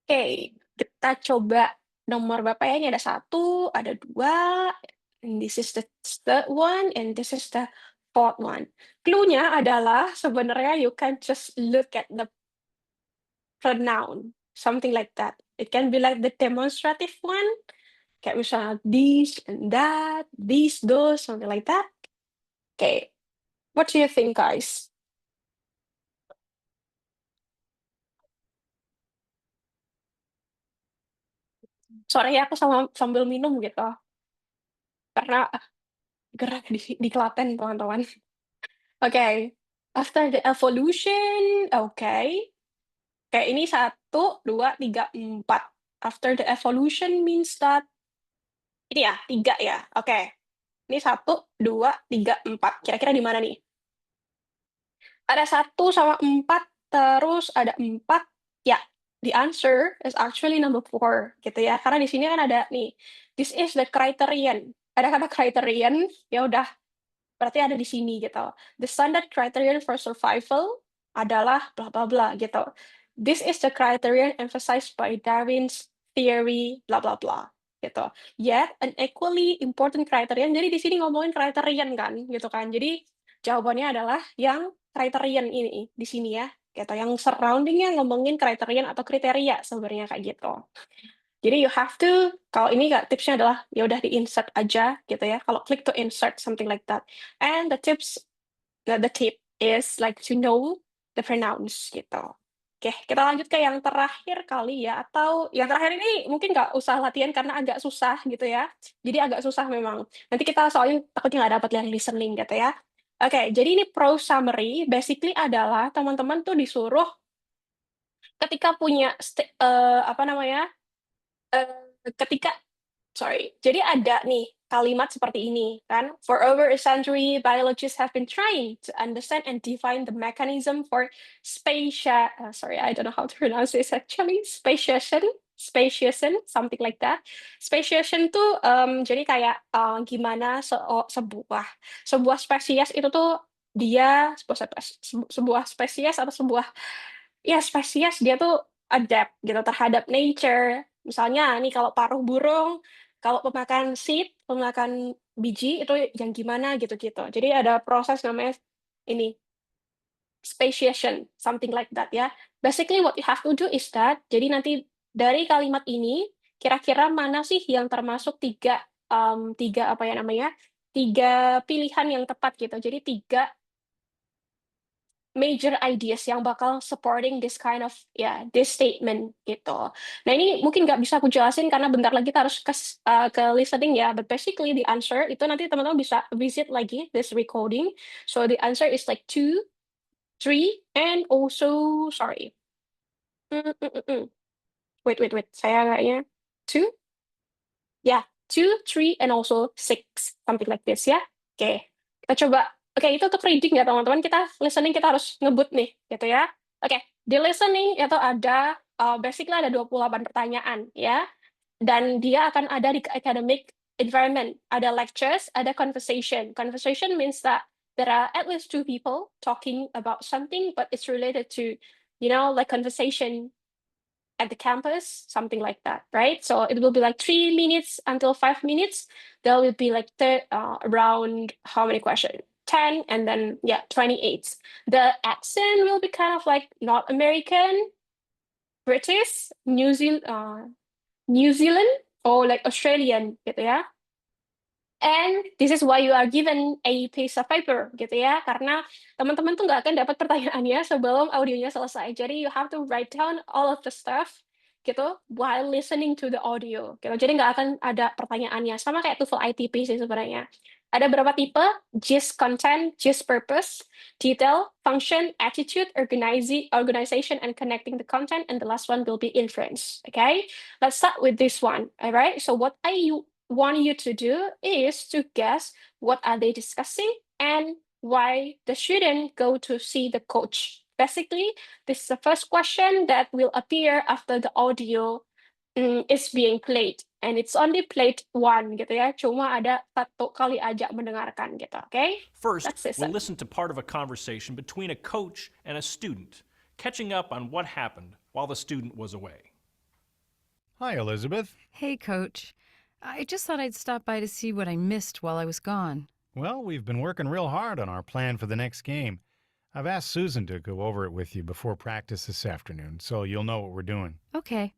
Oke, kita coba nomor berapa ya? Ini ada 1, ada 2, and this is the third one, and this is the fourth one. Clue-nya adalah sebenarnya you can just look at the pronoun, something like that. It can be like the demonstrative one, kayak misalnya this and that, these, those, something like that. Okay, what do you think, guys? Sorry ya, aku sambil minum gitu, karena gerak di Klaten, teman-teman. Okay, after the evolution, okay. Kayak ini 1, 2, 3, 4. After the evolution means that ini ya, 3 ya, oke. Ini 1, 2, 3, 4. Kira-kira di mana nih? Ada 1 sama 4, terus ada 4. Ya, the answer is actually number 4 gitu ya. Karena di sini kan ada nih, this is the criterion. Ada kata criterion, ya udah berarti ada di sini gitu. The standard criterion for survival adalah bla bla bla gitu. This is the criterion emphasized by Darwin's theory bla bla bla gitu. Yet an equally important criterion. Jadi di sini ngomongin criterion kan gitu kan. Jadi jawabannya adalah yang criterion ini di sini ya gitu. Yang surroundingnya ngomongin criterion atau kriteria sebenarnya kayak gitu. Jadi you have to, kalau ini tipsnya adalah ya udah di-insert aja gitu ya. Kalau click to insert something like that. And the tip is like to know the pronouns gitu. Oke, kita lanjut ke yang terakhir kali ya. Atau yang terakhir ini mungkin nggak usah latihan karena agak susah gitu ya. Jadi agak susah memang. Nanti kita soalnya takutnya nggak dapat yang listening gitu ya. Oke, jadi ini pro summary basically adalah teman-teman tuh disuruh ketika punya jadi ada nih kalimat seperti ini kan. For over a century, biologists have been trying to understand and define the mechanism for I don't know how to pronounce this actually. Speciation, something like that. Speciation tuh jadi kayak gimana sebuah spesies itu tuh dia sebuah spesies atau spesies dia tuh adapt gitu terhadap nature. Misalnya nih kalau paruh burung, kalau pemakan seed, pemakan biji itu yang gimana gitu-gitu. Jadi ada proses namanya ini speciation, something like that ya. Basically what you have to do is that, jadi nanti dari kalimat ini kira-kira mana sih yang termasuk tiga pilihan yang tepat gitu. Jadi 3 major ideas yang bakal supporting this kind of this statement gitu. Nah ini mungkin nggak bisa aku jelasin karena bentar lagi kita harus ke listening ya. But basically the answer itu nanti teman-teman bisa visit lagi this recording. So the answer is like 2, 3, and also Wait. Saya kayaknya 2. Yeah, 2, 3, and also 6, something like this ya. Oke, kita coba. Oke, itu untuk reading ya teman-teman. Kita listening kita harus ngebut nih, gitu ya. Oke, di listening itu ada basically ada 28 pertanyaan ya. Dan dia akan ada di academic environment. Ada lectures, ada conversation. Conversation means that there are at least 2 people talking about something, but it's related to, like conversation at the campus, something like that, right? So it will be like 3 minutes until 5 minutes. There will be like around how many questions? 10, and then 28. The accent will be kind of like not American, British, New Zealand, or like Australian gitu ya. And this is why you are given a piece of paper gitu ya, karena teman-teman tuh nggak akan dapat pertanyaannya sebelum audionya selesai. Jadi you have to write down all of the stuff gitu while listening to the audio gitu. Jadi nggak akan ada pertanyaannya, sama kayak TOEFL ITP sih sebenarnya. Ada berapa tipe? GIST content, GIST purpose, detail, function, attitude, organization, and connecting the content, and the last one will be inference. Okay, let's start with this one. All right, so what I want you to do is to guess what are they discussing and why the student go to see the coach. Basically, this is the first question that will appear after the audio is being played, and it's only played 1 gitu ya, cuma ada 1 kali aja mendengarkan gitu, okay? First, we'll listen to part of a conversation between a coach and a student, catching up on what happened while the student was away. Hi, Elizabeth. Hey, Coach. I just thought I'd stop by to see what I missed while I was gone. Well, we've been working real hard on our plan for the next game. I've asked Susan to go over it with you before practice this afternoon, so you'll know what we're doing. Okay.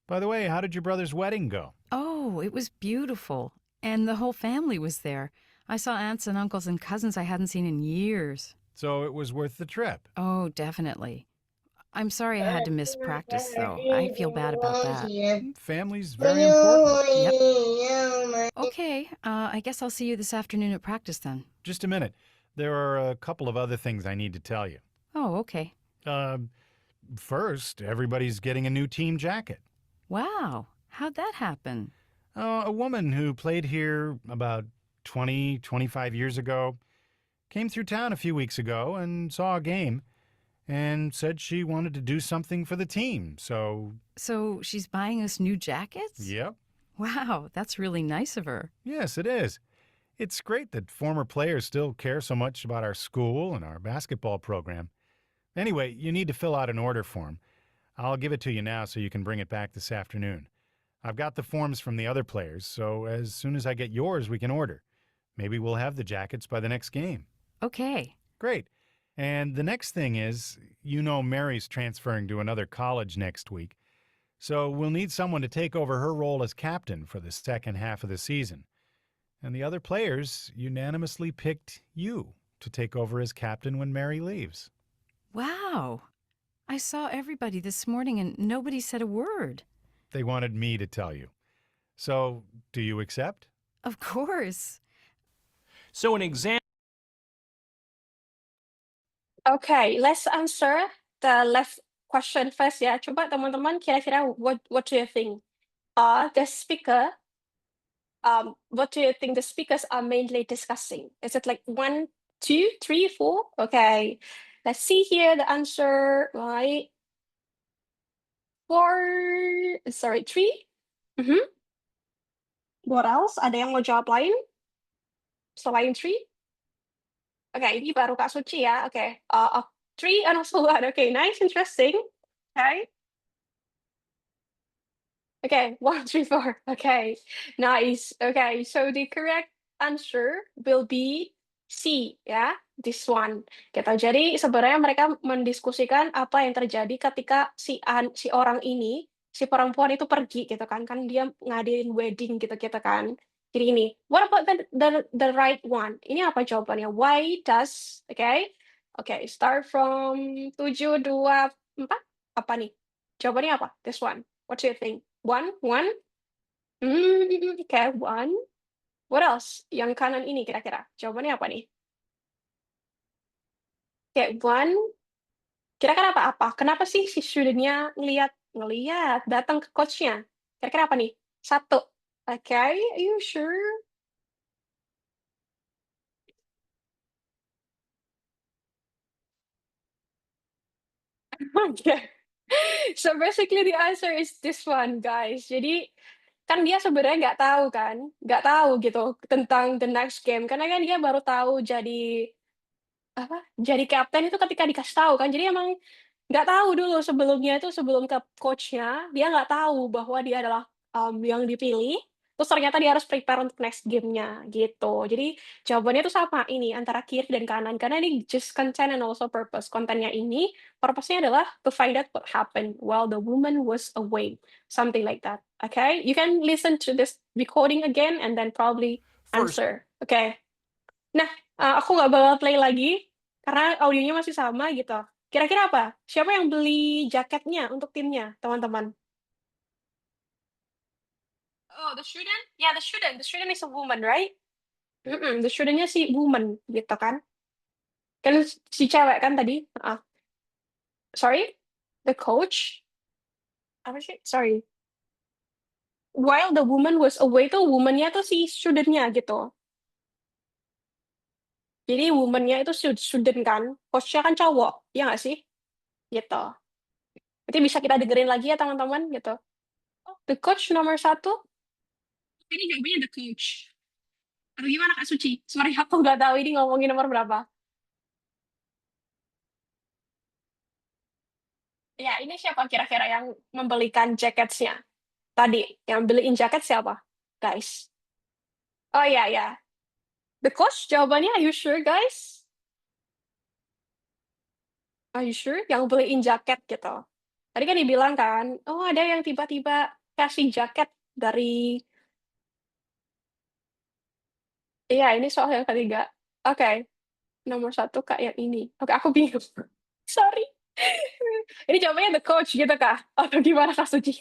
By the way, how did your brother's wedding go? Oh, it was beautiful. And the whole family was there. I saw aunts and uncles and cousins I hadn't seen in years. So it was worth the trip. Oh, definitely. I'm sorry I had to miss practice, though. I feel bad about that. Family's very important. Yep. Okay, I guess I'll see you this afternoon at practice then. Just a minute. There are a couple of other things I need to tell you. Oh, okay. First, everybody's getting a new team jacket. Wow, how'd that happen? A woman who played here about 25 years ago came through town a few weeks ago and saw a game and said she wanted to do something for the team, so... So she's buying us new jackets? Yep. Wow, that's really nice of her. Yes, it is. It's great that former players still care so much about our school and our basketball program. Anyway, you need to fill out an order form. I'll give it to you now so you can bring it back this afternoon. I've got the forms from the other players, so as soon as I get yours, we can order. Maybe we'll have the jackets by the next game. Okay. Great. And the next thing is, you know Mary's transferring to another college next week, so we'll need someone to take over her role as captain for the second half of the season. And the other players unanimously picked you to take over as captain when Mary leaves. Wow. I saw everybody this morning and nobody said a word. They wanted me to tell you. So, do you accept? Of course. So an example. Okay, let's answer the left question first ya. Coba teman-teman kira-kira what do you think? The speaker, what do you think the speakers are mainly discussing? Is it like 1, 2, 3, 4? Okay, let's see here the answer, right? 4, sorry, 3. What else? Ada yang mau jawab lain? Selain 3? Oke, ini baru Kak Suci ya. Oke, 3 and also 1. Okay, nice, interesting. Okay. Okay, 1, 3, 4. Okay, nice. Okay, so the correct answer will be C ya, this one. Gitu. Jadi sebenarnya mereka mendiskusikan apa yang terjadi ketika si orang ini, si perempuan itu pergi gitu kan dia ngadain wedding gitu kan. Jadi ini, what about the right one? Ini apa jawabannya? Why does, okay? Okay, start from 7, 2, 4. Apa nih? Jawabannya apa? This one. What do you think? 1? Okay, 1. What else? Yang kanan ini kira-kira. Jawabannya apa nih? Okay, 1. Kira-kira apa? Kenapa sih si student-nya ngeliat, datang ke coach-nya? Kira-kira apa nih? 1. Okay, are you sure? Okay. So basically the answer is this one, guys. Jadi kan dia sebenarnya nggak tahu gitu tentang the next game karena kan dia baru tahu jadi kapten itu ketika dikasih tahu kan. Jadi emang nggak tahu dulu sebelumnya itu sebelum ke coach-nya, dia nggak tahu bahwa dia adalah yang dipilih. Terus ternyata dia harus prepare untuk next game-nya gitu. Jadi jawabannya itu sama ini antara kiri dan kanan karena ini just content and also purpose. Kontennya ini purpose-nya adalah to find out what happened while the woman was away, something like that. Okay, you can listen to this recording again and then probably answer. Okay. Nah, aku nggak bakal play lagi karena audionya masih sama gitu. Kira-kira apa? Siapa yang beli jaketnya untuk timnya, teman-teman? Oh, the student? Yeah, the student. The student is a woman, right? The student-nya si woman, gitu kan? Kan si cewek kan tadi? Sorry? The coach? Apa sih? Sorry. While the woman was away tuh, woman-nya tuh si student-nya gitu. Jadi woman-nya itu student kan, coach-nya kan cowok, ya nggak sih? Gitu. Nanti bisa kita dengerin lagi ya teman-teman, gitu. Oh, the coach nomor 1? Ini jawabannya the coach. Atau gimana Kak Suci? Sorry, aku nggak tahu ini ngomongin nomor berapa. Ya, ini siapa kira-kira yang membelikan jaketnya? Tadi yang beliin jaket siapa, guys? Oh ya. The coach jawabannya, are you sure, guys? Are you sure? Yang beliin jaket gitu. Tadi kan dibilang kan, oh ada yang tiba-tiba kasih jaket dari, iya ini soal yang ketiga. Oke, nomor 1 Kak yang ini. Oke, aku bingung. Sorry. Ini jawabannya the coach gitu Kak? Atau gimana Kak Suci?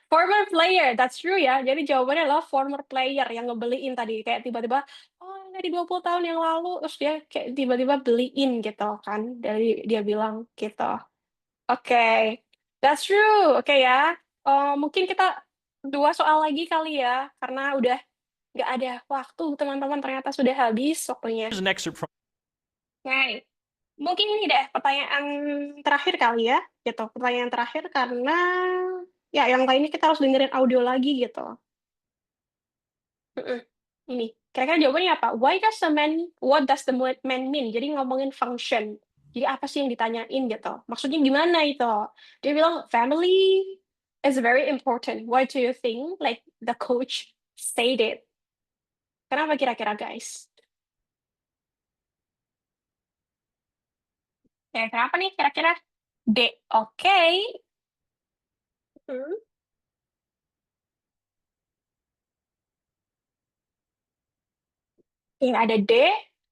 Former player, that's true ya. Jadi jawabannya adalah former player yang ngebeliin tadi. Kayak tiba-tiba, oh dari 20 tahun yang lalu, terus dia kayak tiba-tiba beliin gitu kan. Dari dia bilang gitu. Oke, that's true. Oke ya. Mungkin kita 2 soal lagi kali ya, karena udah nggak ada waktu teman-teman, ternyata sudah habis waktunya. Here's an excerpt from Oke, mungkin ini deh pertanyaan terakhir kali ya, gitu. Pertanyaan terakhir karena ya yang lainnya kita harus dengerin audio lagi gitu. Mhm. Ini, kira-kira jawabannya apa? What does the man mean? Jadi ngomongin function. Jadi apa sih yang ditanyain gitu? Maksudnya gimana itu? Dia bilang family is very important. Why do you think like the coach said it? Kenapa kira-kira guys? Ya, kenapa nih kira-kira? D. Oke. Hmm. Ya, ada D.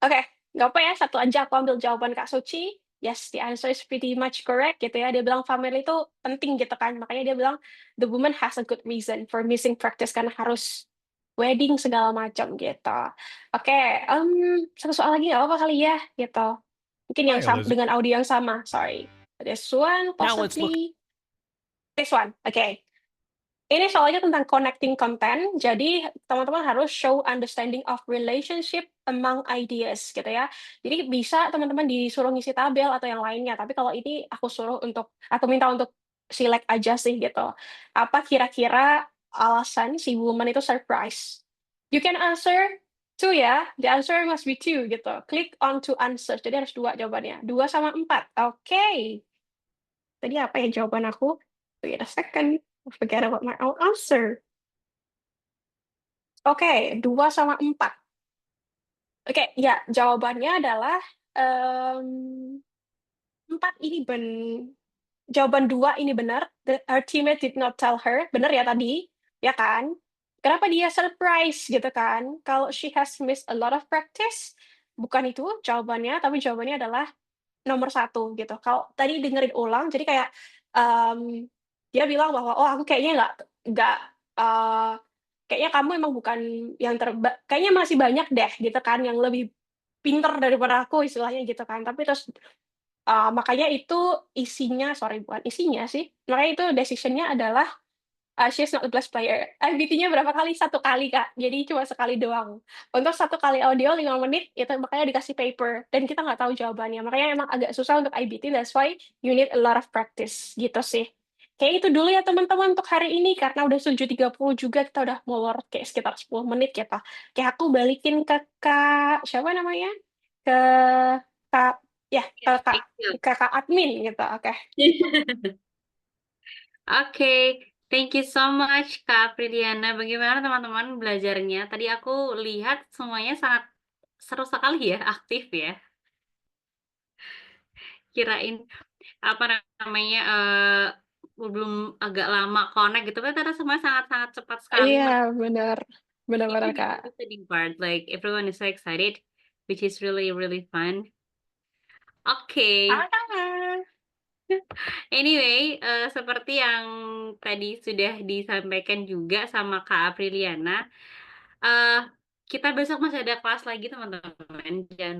Oke, nggak apa ya, satu aja aku ambil jawaban Kak Suci. Yes, the answer is pretty much correct gitu ya. Dia bilang family itu penting gitu kan. Makanya dia bilang the woman has a good reason for missing practice karena harus wedding segala macam gitu. Oke, satu soal lagi nggak apa-apa kali ya gitu. Mungkin yang Hi, Elizabeth. dengan audio yang sama. Sorry. This one, Now let's look- possibly. This one, oke. Ini soalnya tentang connecting content, jadi teman-teman harus show understanding of relationship among ideas gitu ya. Jadi bisa teman-teman disuruh ngisi tabel atau yang lainnya, tapi kalau ini aku minta untuk select aja sih gitu. Apa kira-kira alasan si woman itu surprise? You can answer 2 ya, the answer must be 2 gitu. Click on to answer, jadi harus 2 jawabannya. 2 sama 4, oke. Tadi apa ya jawaban aku? Wait a second. I forget about my own answer. Oke, 2 sama 4. Oke, ya jawabannya adalah 4 ini jawaban 2 ini benar. Her teammate did not tell her. Benar ya tadi? Ya kan? Kenapa dia surprise gitu kan? Kalau she has missed a lot of practice, bukan itu jawabannya, tapi jawabannya adalah nomor 1 gitu. Kalau tadi dengerin ulang, jadi kayak, dia bilang bahwa, "Oh aku kayaknya nggak, kayaknya kamu emang bukan yang kayaknya masih banyak deh," gitu kan, "yang lebih pinter daripada aku," istilahnya gitu kan. Tapi terus, makanya itu bukan isinya sih, makanya itu decision-nya adalah she's not the best player. IBT-nya berapa kali? 1 kali, Kak. Jadi cuma sekali doang. Untuk 1 kali audio 5 menit, itu makanya dikasih paper, dan kita nggak tahu jawabannya. Makanya emang agak susah untuk IBT, that's why you need a lot of practice, gitu sih. Kayak itu dulu ya teman-teman untuk hari ini, karena udah 7.30 juga, kita udah molor kayak sekitar 10 menit gitu. Kayak aku balikin ke Kak siapa namanya? Ke Kak ke Kak admin gitu, oke. Oke, thank you so much Kak Apriliana. Bagaimana teman-teman belajarnya? Tadi aku lihat semuanya sangat seru sekali ya, aktif ya. Kirain apa namanya, belum agak lama connect gitu, tapi ternyata semuanya sangat-sangat cepat sekali. Iya, benar. Benar-benar, Ini Kak. the exciting part, like everyone is so excited, which is really really fun. Oke. Sama-sama. Anyway, seperti yang tadi sudah disampaikan juga sama Kak Apriliana, kita besok masih ada kelas lagi teman-teman. Jangan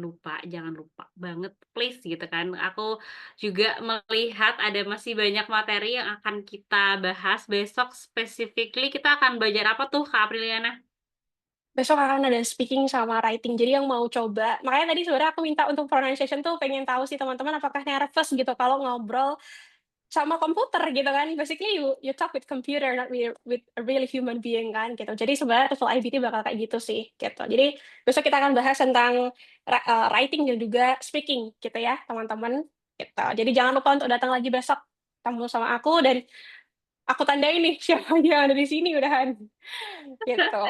lupa banget please gitu kan. Aku juga melihat ada masih banyak materi yang akan kita bahas besok. Specifically kita akan belajar apa tuh Kak Apriliana? Besok akan ada speaking sama writing, jadi yang mau coba makanya tadi sebenarnya aku minta untuk pronunciation tuh pengen tahu sih teman-teman apakah nervous gitu kalau ngobrol sama komputer gitu kan. Basically you talk with computer, not with a real human being kan gitu. Jadi sebenarnya TOEFL IBT bakal kayak gitu sih gitu. Jadi besok kita akan bahas tentang writing dan juga speaking gitu ya teman-teman gitu. Jadi jangan lupa untuk datang lagi besok ketemu sama aku, dan aku tandain nih siapa yang ada di sini udahan. Gitu.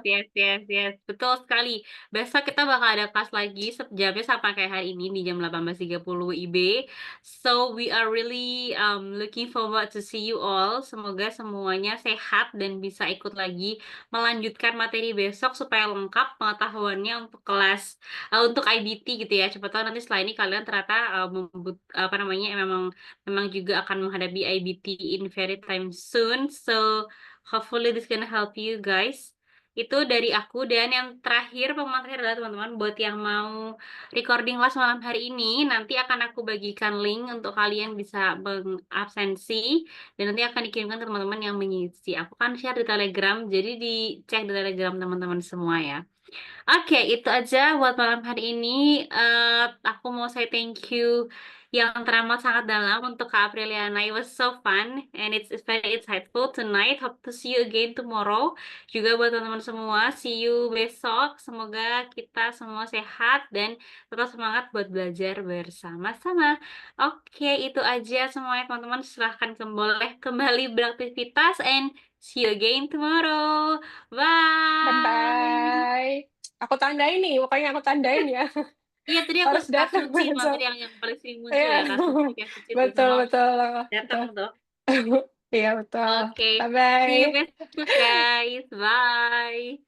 Yes. Betul sekali. Besok kita bakal ada kelas lagi jamnya sama kayak hari ini di jam 18.30 WIB. So we are really looking forward to see you all. Semoga semuanya sehat dan bisa ikut lagi melanjutkan materi besok supaya lengkap pengetahuannya untuk kelas untuk IBT gitu ya. Coba tahu nanti setelah ini kalian ternyata memang juga akan menghadapi IBT in very time soon. So hopefully this gonna help you guys. Itu dari aku. Dan yang terakhir, pengumuman terakhir adalah teman-teman buat yang mau recording kelas malam hari ini, nanti akan aku bagikan link untuk kalian bisa mengabsensi dan nanti akan dikirimkan ke teman-teman yang mengisi. Aku kan share di Telegram, jadi dicek di Telegram teman-teman semua ya. Oke, itu aja buat malam hari ini. Aku mau say thank you yang teramat sangat dalam untuk Kak Apriliana. It was so fun and it's very insightful tonight. Hope to see you again tomorrow. Juga buat teman-teman semua, see you besok. Semoga kita semua sehat dan tetap semangat buat belajar bersama-sama. Oke, itu aja semuanya teman-teman. Silahkan boleh kembali beraktivitas and see you again tomorrow. Bye. Bye. Aku tandain nih, pokoknya aku tandain ya. Iya, tadi aku Harus datang kunci besok. materi yang paling sering muncul ya, Iya. kunci itu Betul, semua betul. datang tuh. Iya, betul. Oke, see you Bye-bye. besok guys. Bye.